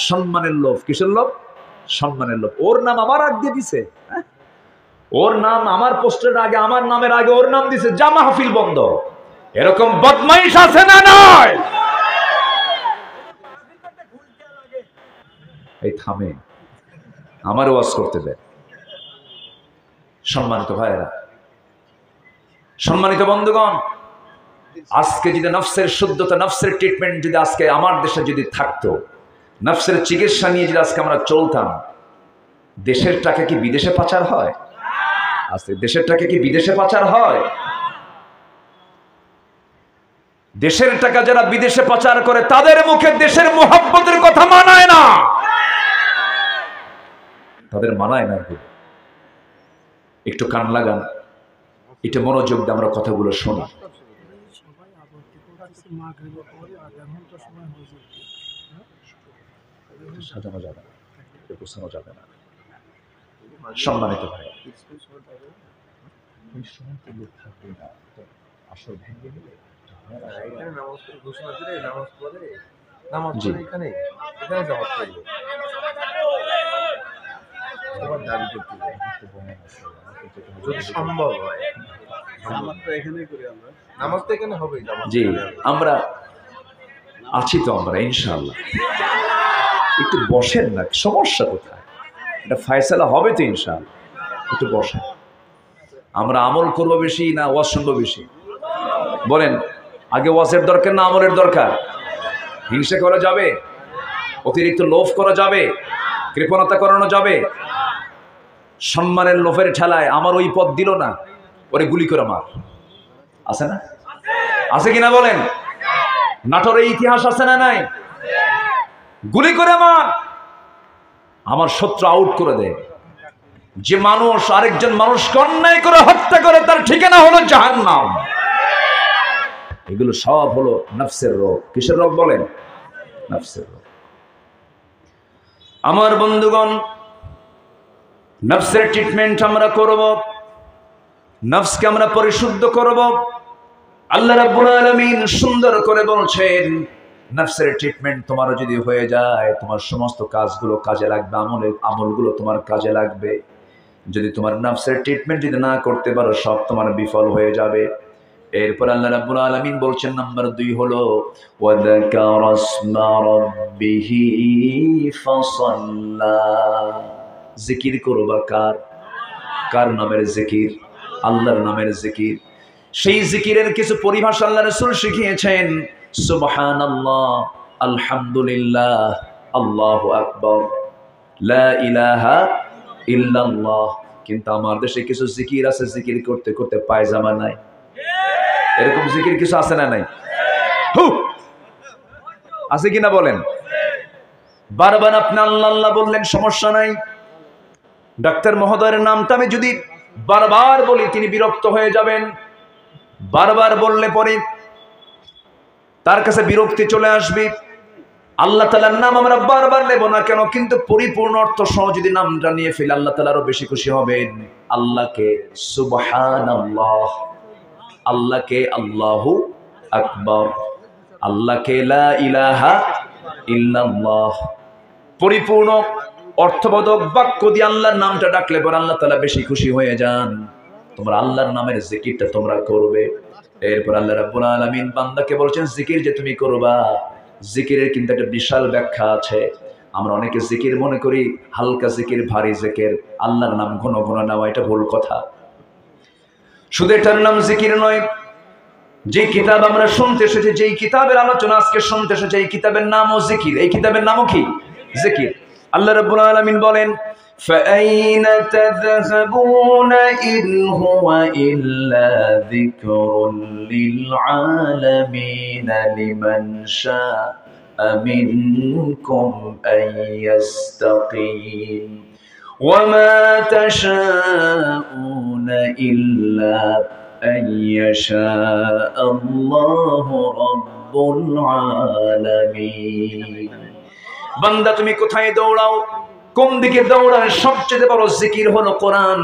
সম্মানের লোভ। কিসের লোভ? সম্মানের লোভ। ওর নাম আমার আগ দিয়ে দিছে, ওর নাম আমার পোস্টারের আগে, আমার নামের আগে ওর নাম দিছে, যা মাহফিল বন্ধ। এরকম বদমাইশ আছে না নয়? এই থামে, আমার ওয়াজ করতে দেয়। সম্মানিত ভাইয়েরা, সম্মানিত বন্ধুগণ, আজকে যদি নফসের শুদ্ধতা, নফসের ট্রিটমেন্ট যদি আজকে আমার দেশে যদি থাকতো, নফসের চিকিৎসা নিয়ে যদি আজকে আমরা চলতাম, দেশের টাকা কি বিদেশে পাচার হয়? আজকে দেশের টাকা কি বিদেশে পাচার হয়? দেশের টাকা যারা বিদেশে পাচার করে তাদের মুখে দেশের মোহাব্বতের কথা মানায় না, তাদের মানায় না। একটু কান লাগান, এটা মনোযোগ দিয়ে আমরা কথাগুলো শোনা। সাজানো যাবে না, গোছানো যাবে না। সম্মানিত ভাই, আসল ভেঙে দিলে সম্ভব হয়। জি, আমরা আছি তো, আমরা ইনশাআল্লাহ। একটু বসেন না, সমস্যা কোথায়? এটা ফয়সালা হবে তো ইনশাআল্লাহ। একটু বসেন। আমরা আমল করবো বেশি না ওয়াজ শুনবো বেশি? বলেন, আগে ওয়াজের দরকার না আমলের দরকার? হিংসা করা যাবে? অতিরিক্ত লোভ করা যাবে? কৃপণতা করানো যাবে? সম্মানের লোভের ঠেলায় আমার ওই পথ দিল না, ওরে গুলি করে মার। আছে না? আছে কিনা বলেন? নাটোরের ইতিহাস আছে না নাই? গুলি করে মার, আমার শত্রু আউট করে দেয়। যে মানুষ আরেকজন মানুষকে অন্যায় করে হত্যা করে, তার ঠিকানা হলো জাহান্নাম। এগুলো সব হলো নফসের রোগ। কিসের রোগ বলেন? নফসের রোগ। আমার বন্ধুগণ, নফসের ট্রিটমেন্ট আমরা করব, নফসকে আমরা পরিশুদ্ধ করব। আল্লাহ রাব্বুল আলামিন সুন্দর করে বলছেন, নফসের ট্রিটমেন্ট তোমার যদি হয়ে যায়, তোমার সমস্ত কাজগুলো কাজে লাগবে, আমলগুলো তোমার কাজে লাগবে। যদি তোমার নফসের ট্রিটমেন্ট যদি না করতে পারো, সব তোমার বিফল হয়ে যাবে। এরপর আল্লাহ রাব্বুল আলামিন বলছেন, নাম্বার 2 হলো ওয়াযাকারা ইসমা রাব্বিহি ফাসাল্লা। জিকির করবা কার? কার নামের জিকির? আল্লাহর নামের জিকির। সেই জিকিরের কিছু পরিভাষা আল্লাহ রাসূল শিখিয়েছেন। সুবহানাল্লাহ, আলহামদুলিল্লাহ, আল্লাহু আকবার, লা ইলাহা ইল্লাল্লাহ। কিন্তু আমার দেশে কিছু জিকির আছে, জিকির করতে করতে পায়জামা নাই। এরকম জিকির কিছু আছে না নাই? আছে কিনা বলেন? বারবার আপনি আল্লাহ আল্লাহ বললেন, সমস্যা নাই। ডাক্তার মহোদয়ের নামটা আমি যদি বারবার বলি, তিনি বিরক্ত হয়ে যাবেন। বারবার বললে পরে তার কাছে বিরক্তি চলে আসবে। আল্লাহ তাআলার নাম আমরা বারবার নেব না কেন, কিন্তু পরিপূর্ণ অর্থ সহ যদি নামটা নিয়ে ফেলি, আল্লাহ তাআলা আরো বেশি খুশি হবেন। আল্লাহকে সুবহানাল্লাহ, আল্লাহকে আল্লাহু আকবার, আল্লাহকে লা ইলাহা ইল্লাল্লাহ। পরিপূর্ণ অর্থবোধক বাক্য দিয়ে আল্লাহর নামটা ডাকলে পর আল্লাহ তাআলা বেশি খুশি হয়ে যান। তোমরা আল্লাহর নামের জিকিরটা তোমরা করবে। এরপর আল্লাহ রাব্বুল আলামিন বান্দাকে বলছেন, জিকির যে তুমি করবা, জিকিরের কিন্তু একটা বিশাল ব্যাখ্যা আছে। আমরা অনেকে জিকির মনে করি হালকা জিকির, ভারী জিকির, আল্লাহর নাম ঘন ঘন নেওয়া, এটা ভুল কথা। শুধু এটার নাম জিকির নয়, যে কিতাব আমরা শুনতে এসেছি, যেই কিতাবের আলোচনা আজকে শুনতে এসেছি, এই কিতাবের নামও জিকির। এই কিতাবের নামও কি? জিকির। আল্লাহ রাব্বুল আলামিন বলেন, فَأَيْنَ تَذْهَبُونَ إِنْ هُوَ إِلَّا ذِكْرٌ لِلْعَالَمِينَ لِمَنْ شَاءَ مِنْكُمْ أَنْ يَسْتَقِيمَ وَمَا تَشَاءُونَ إِلَّا أَنْ يَشَاءَ اللَّهُ رَبُّ الْعَالَمِينَ। বান্দা তুমি কোথায় দৌড়াও, কোন দিকে দৌড়াও? সবচেয়ে বড় জিকির হলো কোরআন।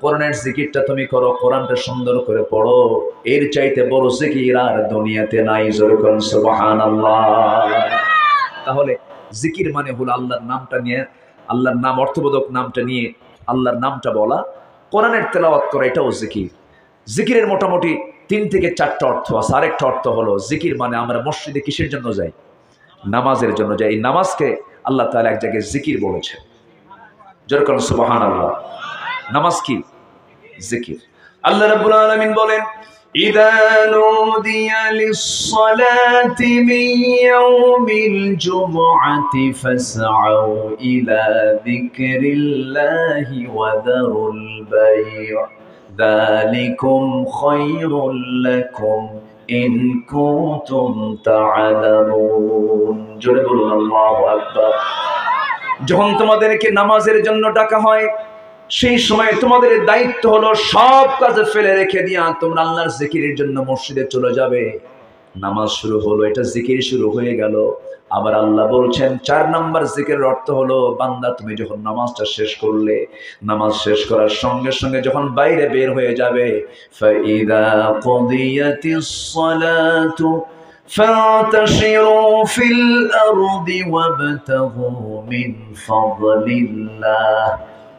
কোরআনের জিকিরটা তুমি করো, কোরআনটা সুন্দর করে পড়ো, এর চাইতে বড় জিকির আর দুনিয়াতে নাই। জোরে কোন সুবহানাল্লাহ। তাহলে জিকির মানে হলো আল্লাহর নামটা নিয়ে, আল্লাহর নাম অর্থবোধক নামটা নিয়ে আল্লাহর নামটা বলা, কোরআনের তেলাওয়াত করা, এটাও জিকির। জিকিরের মোটামুটি 3 থেকে 4টা অর্থ আছে। আরেকটা অর্থ হলো জিকির মানে আমরা মসজিদে কিসের জন্য যাই? নামাজের জন্য যাই। এই নামাজকে আল্লাহ তাআলা এক জায়গায় জিকির বলেছে। জোরে কোন সুবহানাল্লাহ। নামাজ কি? জিকির। আল্লাহ রাব্বুল আলামিন বলেন, ইযা নুদিয়া লিস-সালাতি মিন ইয়াউমিল জুমআতি ফাসআউ ইলা যিকরিল্লাহি ওয়া যারুল বাই', যালিকুম খায়রুল লাকুম ইন কুনতুম তা'লামুন। জোরে বলুন আল্লাহু আকবার। যখন তোমাদেরকে নামাজের জন্য ডাকা হয়, সেই সময় তোমাদের দায়িত্ব হলো সব কাজ ফেলে রেখে দিয়া তোমরা আল্লাহর জিকিরের জন্য মসজিদে চলে যাবে। নামাজ শুরু হলো, এটা জিকির শুরু হয়ে গেল। আবার আল্লাহ বলছেন 4 নাম্বার জিকিরের অর্থ হলো, বান্দা তুমি যখন নামাজটা শেষ করলে, নামাজ শেষ করার সঙ্গে সঙ্গে যখন বাইরে বের হয়ে যাবে, ফাইদা কুদিয়াতিস সালাতু فانتشروا في الأرض وابتغوا من فضل الله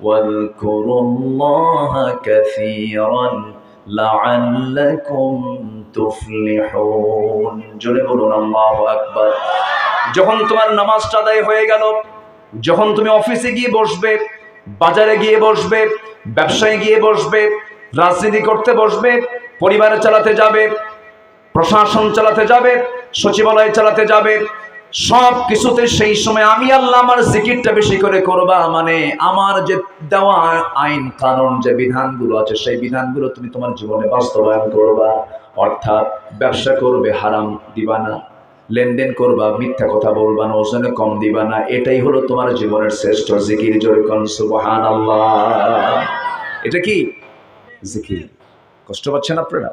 واذكروا الله كثيرا لعلكم تفلحون। জোরে বলুন আল্লাহু আকবার। যখন তোমার নামাজটা আদায় হয়ে গেল, যখন তুমি অফিসে গিয়ে বসবে, বাজারে গিয়ে বসবে, ব্যবসায় গিয়ে বসবে, রাজনীতি করতে বসবে, পরিবার চালাতে যাবে, প্রশাসন চালাতে যাবে, সচিবালয় চালাতে যাবে, সব কিছুতে সেই সময় আমি আল্লাহ আমার জিকিরটা বেশি করে করবা। মানে আমার যে দেওয়া আইন কানুন যে বিধানগুলো আছে, সেই বিধানগুলো তুমি তোমার জীবনে বাস্তবায়ন করবা। অর্থাৎ ব্যবসা করবে, হারাম দিবা না, লেনদেন করবা, মিথ্যা কথা বলবা না, ওজনে কম দিবা না। এটাই হলো তোমার জীবনের শ্রেষ্ঠ জিকির। জোরে কোন সুবহানাল্লাহ। এটা কি জিকির? কষ্ট পাচ্ছেন আপনারা?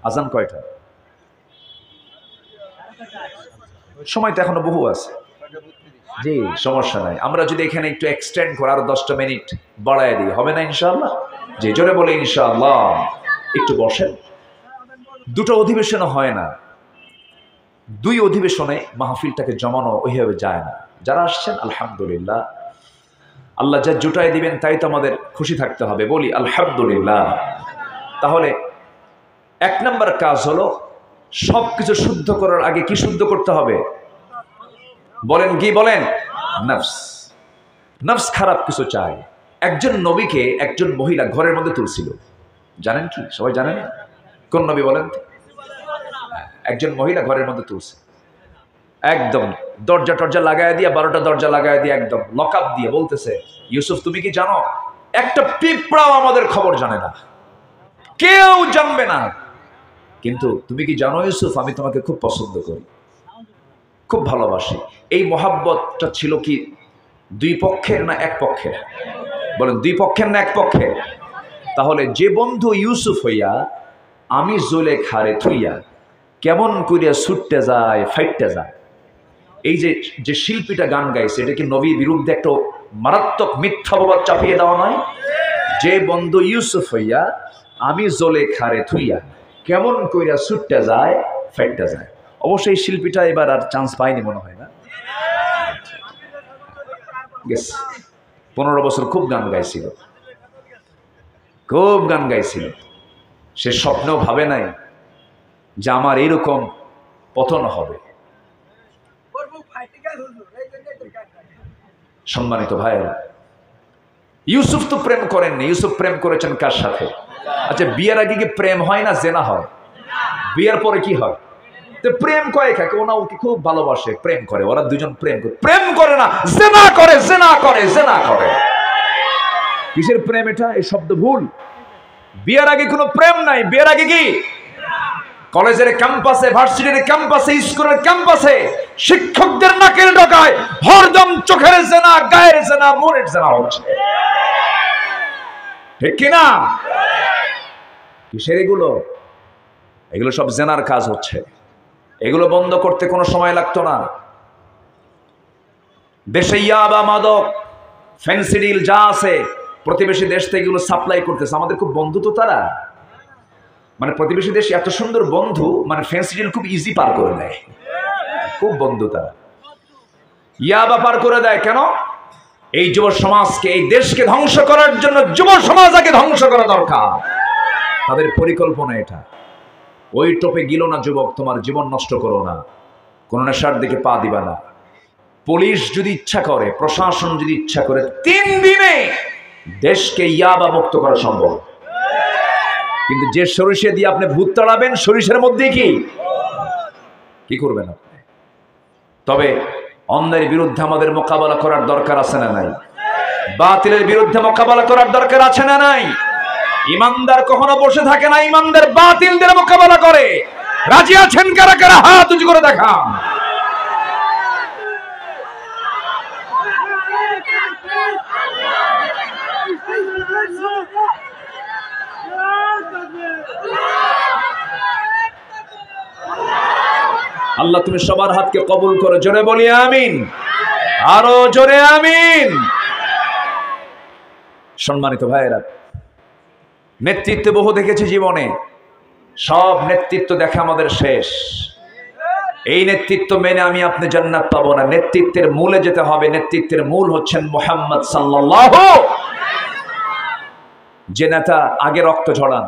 আজান কয়টা? সময় তো এখনো বহু আছে। জি, সমস্যা নাই। আমরা যদি এখানে একটু এক্সটেন্ড করে আরো 10টা মিনিট বাড়ায় দিই, হবে না ইনশাআল্লাহ? জি, জোরে বলে ইনশাআল্লাহ। একটু বসেন। 2টা অধিবেশন হয় না, 2 অধিবেশনে মাহফিলটাকে জমানো ওইভাবে যায় না। যারা আসছেন আলহামদুলিল্লাহ, আল্লাহ যা জুটায় দিবেন তাই তো আমাদের খুশি থাকতে হবে। বলি আলহামদুলিল্লাহ। তাহলে 1 নম্বর কাজ হলো সবকিছু শুদ্ধ করার আগে কি শুদ্ধ করতে হবে? বলেন কি? বলেন। নফস। নফস খারাপ কিছু চায়। একজন নবীকে একজন মহিলা ঘরের মধ্যে তুলছিল, জানেন কি? সবাই জানেন? কোন নবী বলেন? একজন মহিলা ঘরের মধ্যে তুলছে, একদম দরজা টরজা লাগায় দিয়ে, 12টা দরজা লাগায় দিয়ে, একদম লকআপ দিয়ে বলতেছে, ইউসুফ তুমি কি জানো একটা পিঁপড়াও আমাদের খবর জানে না, কেউ জানবে না, কিন্তু তুমি কি জানো ইউসুফ আমি তোমাকে খুব পছন্দ করি, খুব ভালোবাসি। এই মহাব্বতটা ছিল কি 2 পক্ষের না 1 পক্ষের? বলেন 2 পক্ষের না 1 পক্ষের? তাহলে যে বন্ধু ইউসুফ হইয়া আমি জুলেখারে থুইয়া কেমন করিয়া ছুটতে যায়, ফাইটতে যায়, এই যে শিল্পীটা গান গাইছে, এটা কি নবীর বিরুদ্ধে একটা মারাত্মক মিথ্যা অপবাদ চাপিয়ে দেওয়া নয়? যে বন্ধু ইউসুফ হইয়া আমি জুলেখারে থুইয়া কেমন করিয়া ছুটতে যায়, ফাইটতে যায়। অবশ্যই শিল্পীটা এবার আর চান্স পায়নি মনে হয় না। 15 বছর খুব গান গাইছিল, খুব গান গাইছিল। সে স্বপ্নেও ভাবে নাই যে আমার এইরকম পতন হবে। সম্মানিত ভাইয়েরা, ইউসুফ তো প্রেম করেননি। ইউসুফ প্রেম করেছেন কার সাথে? আচ্ছা, বিয়ের আগে কি প্রেম হয় না জেনা হয়? বিয়ের পরে কি হয়? তো প্রেম কয় কাকে? ওনা ওকে খুব ভালোবাসে, প্রেম করে, ওরা দুজন প্রেম করে না, জেনা করে, জেনা করে, জেনা করে। কিসের প্রেম এটা? এই শব্দ ভুল। বিয়ের আগে কোনো প্রেম নাই। বিয়ের আগে কি? কলেজের ক্যাম্পাসে, ভার্সিটির ক্যাম্পাসে, স্কুলের ক্যাম্পাসে শিক্ষকদের নাকের ডগায় হরদম চোখের জেনা, গায়ের জেনা, মনের জেনা হচ্ছে, ঠিক কিনা? কিসের এগুলো? এগুলো সব জেনার কাজ হচ্ছে। এগুলো বন্ধ করতে কোনো সময় লাগতো না। দেশে ইয়াবা, মাদক, ফেন্সিডিল যা আছে প্রতিবেশী দেশ থেকে এগুলো সাপ্লাই করতেছে। আমাদের খুব বন্ধু তো তারা, মানে প্রতিবেশী দেশ এত সুন্দর বন্ধু, মানে ফেন্সিডিল খুব ইজি পার করে দেয়, খুব বন্ধু তারা। ইয়াবা পার করে দেয় কেন? এই যুব সমাজকে, এই দেশকে ধ্বংস করার জন্য যুব সমাজ আগে ধ্বংস করা দরকার। তাদের পরিকল্পনা এটা। ওই টোপে গিলো না যুবক, তোমার জীবন নষ্ট করো না, কোন নেশার দিকে পা দিবা না। পুলিশ যদি ইচ্ছা করে, প্রশাসন যদি ইচ্ছা করে, 3 দিনে দেশকে ইয়াবা মুক্ত করা সম্ভব। কিন্তু যে সরিষে দিয়ে আপনি ভূত তাড়াবেন, সরিষের মধ্যে কি করবেন আপনি? তবে অন্যের বিরুদ্ধে আমাদের মোকাবেলা করার দরকার আছে না নাই? বাতিলের বিরুদ্ধে মোকাবেলা করার দরকার আছে না নাই? ইমানদার কখনো বসে থাকে না, ইমানদার বাতিলদের মোকাবেলা করে। রাজি আছেন কারা কারা? হাত উঁচু করে দেখান। আল্লাহ তুমি সবার হাতকে কবুল করো, জোরে বলি আমিন, আরো জোরে আমিন। সম্মানিত ভাইয়েরা, নেতৃত্ব বহু দেখেছি জীবনে, সব নেতৃত্ব দেখা আমাদের শেষ। এই নেতৃত্ব মেনে আমি আপনি জান্নাত পাবো না। নেতৃত্বের মূলে যেতে হবে। নেতৃত্বের মূল হচ্ছেন মুহাম্মদ সাল্লাল্লাহু। যে নেতা আগে রক্ত ঝরান,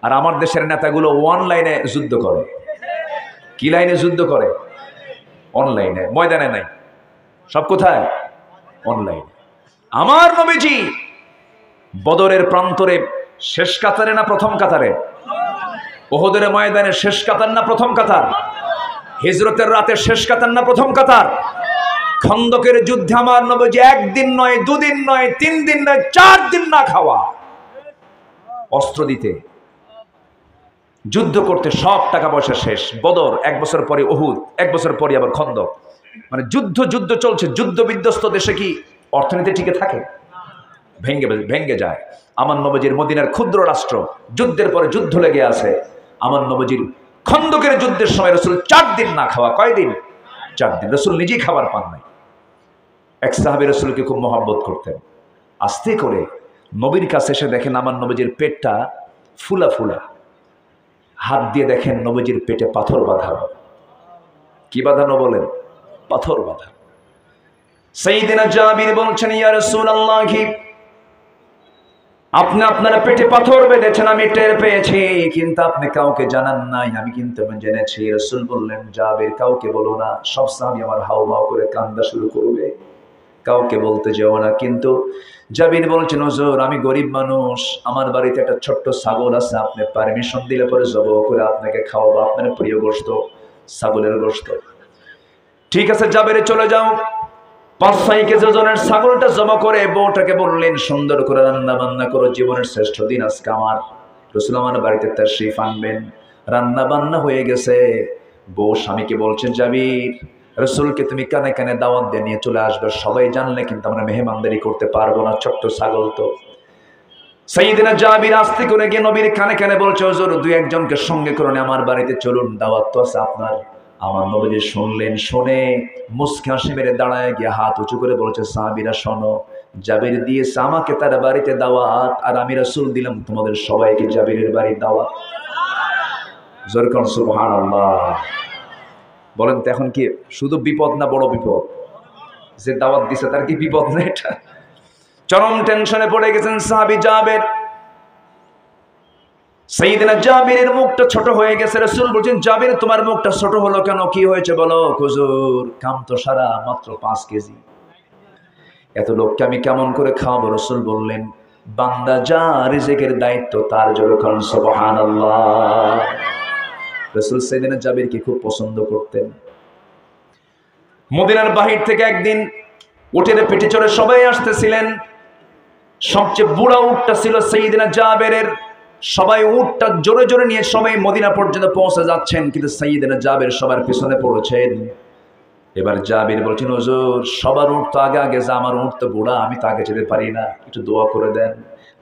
আর আমার দেশের নেতাগুলো অনলাইনে যুদ্ধ করে। কি লাইনে যুদ্ধ করে? অনলাইনে, ময়দানে নাই। সব কোথায়? অনলাইনে। আমার নবীজি বদরের প্রান্তরে শেষ কাতারে না প্রথম কাতারে? উহুদের ময়দানে শেষ কাতার না প্রথম কাতার? হিজরতের রাতে শেষ কাতার না প্রথম কাতার? খন্দকের যুদ্ধে আমার নবীজি 1 দিন নয়, 2 দিন নয়, 3 দিন নয়, 4 দিন না খাওয়া, অস্ত্র দিতে, যুদ্ধ করতে সব টাকা পয়সা শেষ। বদর 1 বছর পরে, উহুদ 1 বছর পরে আবার খন্দক। মানে যুদ্ধ চলছে। যুদ্ধ বিধ্বস্ত দেশে কি অর্থনীতি টিকে থাকে? ভেঙ্গে যায়। আমার নবীজির মদিনার ক্ষুদ্র রাষ্ট্র, যুদ্ধের পরে যুদ্ধ লেগে আছে। আমার নবীজির খন্দকের যুদ্ধের সময় রাসূল 4 দিন না খাওয়া। কয়দিন? 4 দিন। রাসূল নিজেই খাবার পান নাই। এক সাহাবী রাসূলকে খুব মহব্বত করতেন। আস্তে করে নবীর কাছে এসে দেখেন আমার নবীজির পেটটা ফুলা ফুলা। হাত দিয়ে দেখেন নবীজির পেটে পাথর বাঁধা। কি বাঁধানো বলেন? পাথর বাঁধা। সাইয়েদনা জাবির বলছেন, ইয়া রাসূলুল্লাহ, আপনি আপনার পেটে পাথর বেঁধেছেন, আমি টের পেয়েছি, কিন্তু আপনি কাউকে জানান নাই, আমি কিন্তু জেনেছি। রাসূল বললেন, জাবির কাউকে বলো না। সব সাহাবী আমার হাউমাউ করে কান্না শুরু করবে, কাউকে বলতে যেও না। কিন্তু জাবির বলছেন, হুজুর আমি গরিব মানুষ, আমার বাড়িতে একটা ছোট্ট ছাগল আছে, আপনি পারমিশন দিলে পরে জবাই করে আপনাকে খাওয়াবো, আপনার প্রিয় গোশত, ছাগলের গোশত। ঠিক আছে, জাবিরে চলে যাও। 5-6 কেজি ওজনের ছাগলটা জমা করে বউটাকে বললেন, সুন্দর করে রান্না বান্না করো, জীবনের শ্রেষ্ঠ দিন আজকে আমার। রাসূল আমার বাড়িতে তাশরীফ আনবেন। রান্না বান্না হয়ে গেছে। বউ স্বামীকে বলছে, জাবির রাসূলকে তুমি কানে কানে দাওয়াত দিয়ে নিয়ে চলে আসবে, সবাই জানলে কিন্তু আমরা মেহমানদারি করতে পারবো না, ছোট্ট ছাগল তো। সাইয়েদনা জাবির আস্তে করে গিয়ে নবীর কানে কানে বলছে, হুজুর 2-1 জনকে সঙ্গে করে আমার বাড়িতে চলুন, দাওয়াত তো আছে আপনার। আমার নবীজি শুনলেন, শুনে মুস্কি হাসি মেরে দাঁড়ায় গিয়ে হাত উঁচু করে বলছে, সাহাবীরা শোনো, জাবির দিয়েছে আমাকে তার বাড়িতে দাওয়াত, আর আমি রাসূল দিলাম তোমাদের সবাইকে জাবিরের বাড়ির দাওয়াত। জোরে কোন সুবহানাল্লাহ। বলেন তো এখন কি শুধু বিপদ না বড় বিপদ? যে দাওয়াত দিছে তার কি বিপদ না? এটা চরম টেনশনে পড়ে গেছেন সাহাবী জাবির। সাইয়েদনা জাবিরের মুখটা ছোট হয়ে গেছে। রাসূল বলেন, জাবির তোমার মুখটা ছোট হলো কেন? কি হয়েছে বলো? হুজুর কাম তো সারা মাত্র 5 কেজি, এত লোককে আমি কেমন করে খাওয়াবো? রাসূল বললেন, বান্দা যা রিজিকের দায়িত্ব তার, জোরে বলেন সুবহানাল্লাহ। রাসূল সাইয়েদনা জাবিরকে খুব পছন্দ করতেন। মদিনার বাহির থেকে একদিন উটের পিঠে চড়ে সবাই আসতেছিলেন। সবচেয়ে বুড়া উটটা ছিল সাইয়েদনা জাবেরের। সবাই উটটা জোরে জোরে নিয়ে সবাই মদিনা পর্যন্ত পৌঁছে যাচ্ছেন, কিন্তু সাইয়েদনা জাবের সবার পিছনে পড়েছেন। এবার জাবির বলছেন, হুজুর সবার উট তো আগে আগে যা, আমার উট তো বুড়া, আমি তো আগে যেতে পারি না, একটু দোয়া করে দেন।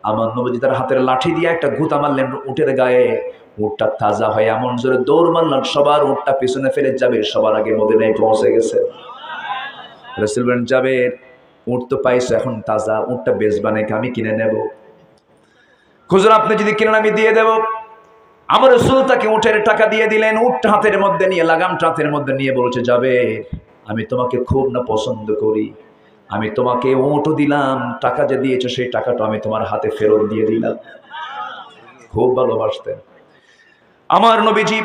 আমার নবীজি তার হাতের লাঠি দিয়ে একটা গুতা মারলেন উটের গায়ে। উটটা তাজা হয় এমন জোরে দৌড় মারলেন, সবার উটটা পিছনে ফেলে জাবির সবার আগে মদিনায় পৌঁছে গেছে। রাসূল বলেন, জাবির উট তো পাইছো, এখন তাজা, উটটা বেচবা নাকি? আমি কিনে নেব। হুজুর আপনি যদি কিনেন আমি দিয়ে দেব। আমার রাসূল তাকে উটের টাকা দিয়ে দিলেন। উটটা হাতের মধ্যে নিয়ে, লাগামটা হাতের মধ্যে নিয়ে বলছে, জাবির আমি তোমাকে খুব না পছন্দ করি, আমি তোমাকে উটও দিলাম, টাকা যে দিয়েছো সেই টাকাটা আমি তোমার হাতে ফেরত দিয়ে দিলাম। খুব ভালোবাসতেন আমার নবীজি।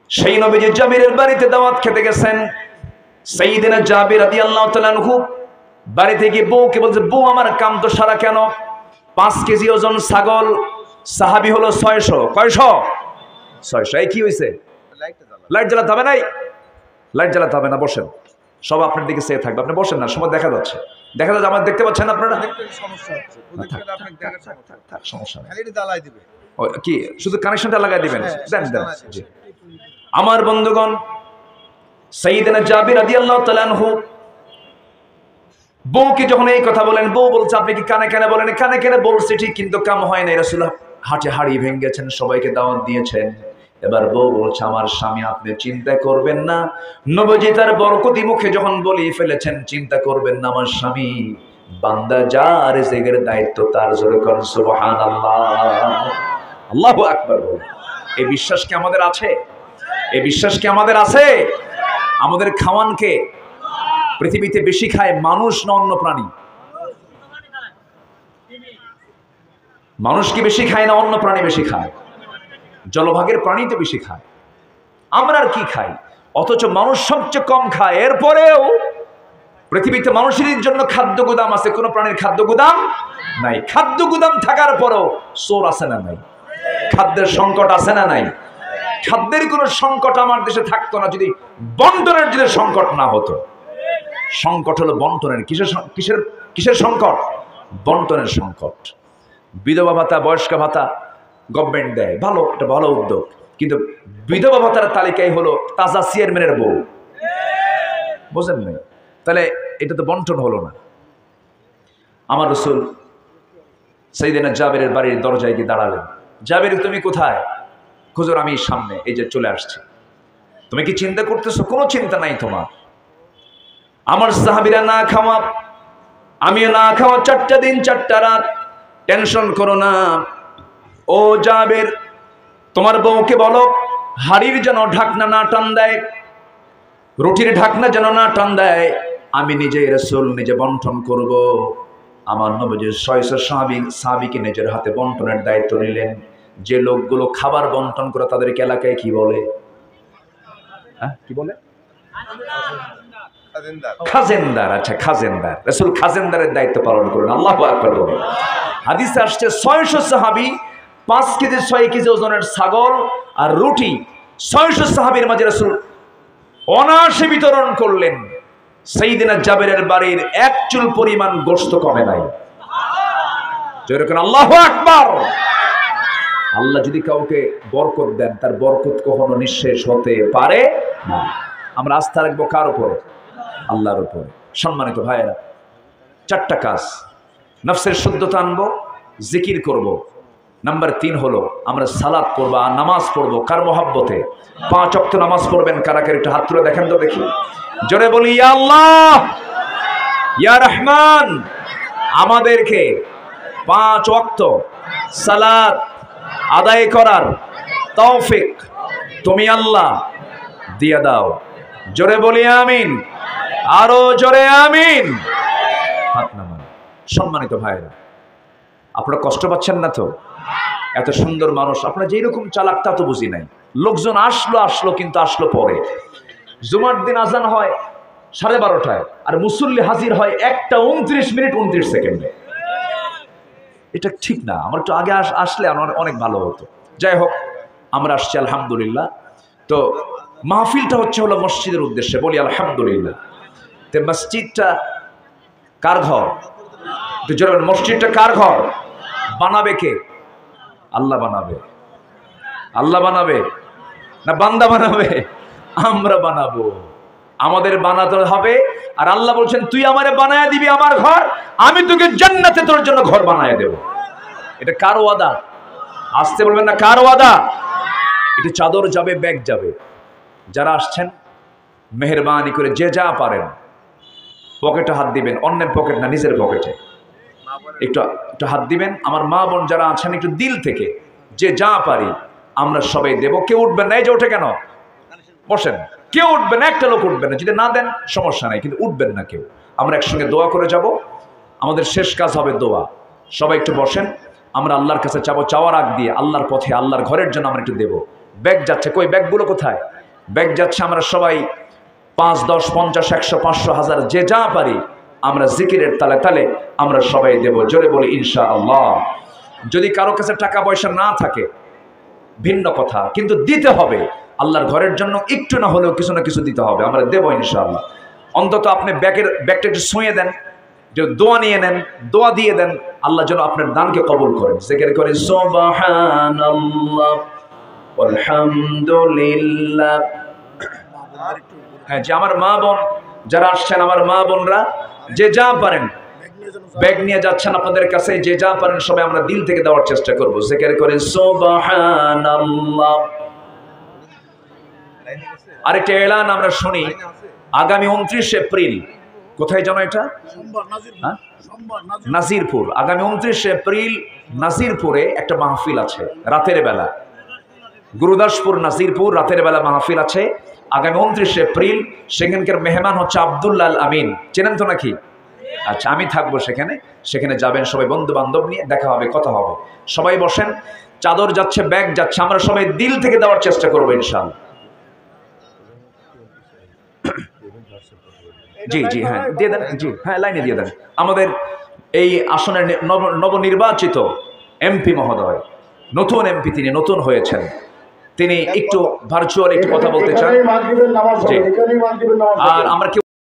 সেই নবীজি জাবিরের বাড়িতে দাওয়াত খেতে গেছেন। সাইয়েদনা জাবির রাদিয়াল্লাহু তাআলা আনহু বাড়ি থেকে বউকে বলছে, বউ আমার কাম তো সারা কেন? 5 কেজি ওজন ছাগল, সাহাবী হলো 600। কয়শো? 600। এই কি হয়েছে? লাইট জ্বালাতে হবে নাই? লাইট জ্বালাতে হবে না, বসেন। সব আপনার দিকে চেয়ে থাকবে, আপনি বসেন না, সময় দেখা যাচ্ছে, দেখা যাচ্ছে, আমার দেখতে পাচ্ছেন আপনারা? সমস্যা নেই, কি শুধু কানেকশনটা লাগাই দিবেন? দেন দেন। জি আমার বন্ধুগণ, সাইয়েদনা জাবির রাদিয়াল্লাহু তাআলা আনহু বউকে যখন এই কথা বলেন, বউ বলছে, আপনি কি কানে কানে বলেন? কানে কানে বলছে ঠিক, কিন্তু কাম হয় নাই। রাসূল হাটে হাড়ি ভেঙেছেন, সবাইকে দাওয়াত দিয়েছেন। এবার বউ বলছে, আমার স্বামী আপনি চিন্তা করবেন না। নবীজি তার বরকতি মুখে যখন বলি ফেলেছেন, চিন্তা করবেন না, আমার স্বামী বান্দা যা রিজিকের দায়িত্ব তার, জোরে করেন সুবহানাল্লাহ। আল্লাহু আকবার। এই বিশ্বাস কি আমাদের আছে? এই বিশ্বাস কি আমাদের আছে? আমাদের খাওয়ানকে পৃথিবীতে বেশি খায় মানুষ না অন্য প্রাণী? মানুষ কি বেশি খায় না অন্য প্রাণী বেশি খায়? জলভাগের প্রাণী তো বেশি খায়। আমরা আর কি খাই? অথচ মানুষ সবচেয়ে কম খায়। এরপরেও পৃথিবীতে মানুষের জন্য খাদ্য গুদাম আছে, কোন প্রাণীর খাদ্য গুদাম নাই। খাদ্য গুদাম থাকার পরও চোর আছে না নাই? খাদ্যের সংকট আছে না নাই? খাদ্যের কোনো সংকট আমার দেশে থাকতো না যদি বন্টনের যদি সংকট না হতো। সংকট হলো বন্টনের। কিসের কিসের কিসের সংকট? বন্টনের সংকট। বিধবা ভাতা, বয়স্ক ভাতা গভর্নমেন্ট দেয়, ভালো, এটা ভালো উদ্যোগ, কিন্তু বিধবা ভাতার তালিকায় হলো তাজা চেয়ারম্যানের বউ। বুঝেন নাই? তাহলে এটা তো বন্টন হলো না। আমার রাসূল সাইয়েদনা জাবিরের বাড়ির দরজায় গিয়ে দাঁড়ালেন। জাবির তুমি কোথায়? হুজুর আমি সামনে, এই যে চলে আসছি। তুমি কি চিন্তা করতেছো? কোনো চিন্তা নাই তোমার। আমার সাহাবীরা না খাওয়া, আমিও না খাওয়া, 4টা দিন 4টা রাত, টেনশন করো না। ও জাবির তোমার বউকে বলো হাড়ির যেন ঢাকনা না টান দেয়, রুটির ঢাকনা যেন না টান দেয়। আমি নিজে রাসূল নিজে বন্টন করব। আমার নবীজির 600 সাহাবীকে নিজের হাতে বন্টনের দায়িত্ব নিলেন। যে লোকগুলো খাবার বন্টন করে তাদেরকে এলাকায় কি বলে? হ্যাঁ কি বলে? খাজেনদার। আচ্ছা খাজেনদার। রাসূল খাজেনদারের দায়িত্ব পালন করেন। আল্লাহু আকবার বলেন। হাদিসে আসছে 600 সাহাবী 5 কেজি 6 কেজি ওজনের ছাগল আর রুটি 600 সাহাবীর মাঝে রাসূল অনায়াসে বিতরণ করলেন। সাইয়েদনা জাবিরের বাড়ির এক চুল পরিমাণ গোশত কমে নাই। যেরকম আল্লাহু আকবার। আল্লাহ যদি কাউকে বরকত দেন, তার বরকত কখনো নিঃশেষ হতে পারে না। আমরা আস্থা রাখবো কার উপরে? আল্লাহর উপরে। সম্মানিত ভাইয়েরা, 4টা কাজ। নফসের শুদ্ধতা আনবো, জিকির করব। নাম্বার 3 হলো আমরা সালাত পড়বো আর নামাজ পড়বো। কার মহব্বতে? 5 ওয়াক্ত নামাজ পড়বেন কারা কারা? একটু হাত তুলে দেখেন তো দেখি। জোরে বলি ইয়া আল্লাহ ইয়া রহমান। আমাদেরকে 5 ওয়াক্ত সালাত আদায় করার তৌফিক তুমি আল্লাহ দিয়ে দাও। জোরে বলি আমিন। আরো জোরে আমিন। হাত নামান। সম্মানিত ভাইরা, আপনারা কষ্ট পাচ্ছেন না তো? এত সুন্দর মানুষ, আপনারা যেরকম চালাক তা তো বুঝি নাই। লোকজন আসলো কিন্তু আসলো পরে। জুমার দিন আজান হয় 12:30টায়, আর মুসল্লি হাজির হয় 1টা 29 মিনিট 29 সেকেন্ডে। এটা ঠিক না, আমার একটু আগে আসলে আমার অনেক ভালো হতো। যাই হোক, আমরা আসছি আলহামদুলিল্লাহ। তো মাহফিলটা হলো মসজিদের উদ্দেশ্যে, বলি আলহামদুলিল্লাহ। তো মসজিদটা কার ঘর? মসজিদটা কার ঘর? বানাবে কে? আল্লাহ বানাবে। আল্লাহ বানাবে না বান্দা বানাবে? আমরা বানাবো, আমাদের বানাতে হবে। আর আল্লাহ বলছেন, তুই আমারে বানায় দিবি আমার ঘর, আমি তোকে জান্নাতে তোর জন্য ঘর বানায় দেব। এটা কার ওয়াদা? আসতে বলবেন না, কার ওয়াদা? এটা চাদর যাবে, ব্যাগ যাবে। যারা আসছেন মেহেরবানি করে যে যা পারেন পকেটে হাত দিবেন, অন্যের পকেট না, নিজের পকেটে একটু একটু হাত দিবেন। আমার মা বোন যারা আছেন একটু দিল থেকে যে যা পারি আমরা সবাই দেব। কেউ উঠবেন না, এই যে ওঠে কেন? বসেন। কেউ উঠবেন না, একটা লোক উঠবেন না। যদি না দেন সমস্যা নাই, কিন্তু উঠবেন না কেউ। আমরা একসঙ্গে দোয়া করে যাব, আমাদের শেষ কাজ হবে দোয়া। সবাই একটু বসেন, আমরা আল্লাহর কাছে চাবো, চাওয়ার আগ দিয়ে আল্লাহর পথে, আল্লাহর ঘরের জন্য আমরা একটু দেবো। ব্যাগ যাচ্ছে, কই ব্যাগগুলো কোথায়? ব্যাগ যাচ্ছে। আমরা সবাই 5, 10, 50, 100, 500, 1000 যে যা পারি আমরা জিকিরের তালে তালে আমরা সবাই দেব। জোরে বলি ইনশাআল্লাহ। যদি কারো কাছে টাকা পয়সা না থাকে ভিন্ন কথা, কিন্তু দিতে হবে আল্লাহর ঘরের জন্য। একটু না হলেও কিছু না কিছু দিতে হবে, আমরা দেবো ইনশাআল্লাহ। অন্তত আপনি ব্যাগটা একটু ছুঁয়ে দেন, যে দোয়া নিয়ে নেন, দোয়া দিয়ে দেন, আল্লাহ যেন আপনার দানকে কবুল করেন। জিকির করে সুবহানাল্লাহ আলহামদুলিল্লাহ। হ্যাঁ, যে আমার মা বোন যারা আসছেন, আমার মা বোনরা যে যা পারেন ব্যাগ নিয়ে যাচ্ছেন আপনাদের কাছে, যে যা পারেন সবাই আমরা দিল থেকে দেওয়ার চেষ্টা করবো। জিকির করে সুবহানাল্লাহ। আরেকটা এলান আমরা শুনি, আগামী 29 এপ্রিল কোথায় জানো এটা? নাজিরপুর। আগামী 29 এপ্রিল নাজিরপুরে একটা মাহফিল আছে রাতের বেলা। গুরুদাসপুর নাজিরপুর রাতের বেলা মাহফিল আছে আগামী 29 এপ্রিল। সেখানকার মেহমান হচ্ছে আব্দুল্লাহ আল আমিন, চেনেন তো নাকি? আচ্ছা, আমি থাকবো সেখানে। সেখানে যাবেন সবাই, বন্ধু বান্ধব নিয়ে দেখা হবে, কথা হবে। সবাই বসেন। চাদর যাচ্ছে, ব্যাগ যাচ্ছে, আমরা সবাই দিল থেকে দেওয়ার চেষ্টা করবো ইনশাআল্লাহ। জি জি, হ্যাঁ দিয়ে দেন। জি হ্যাঁ, লাইনে দিয়ে দেন। আমাদের এই আসনের নবনির্বাচিত এমপি মহোদয়, নতুন এমপি, তিনি নতুন হয়েছেন, তিনি একটু ভার্চুয়াল একটু কথা বলতে চান। জি, আর আমরা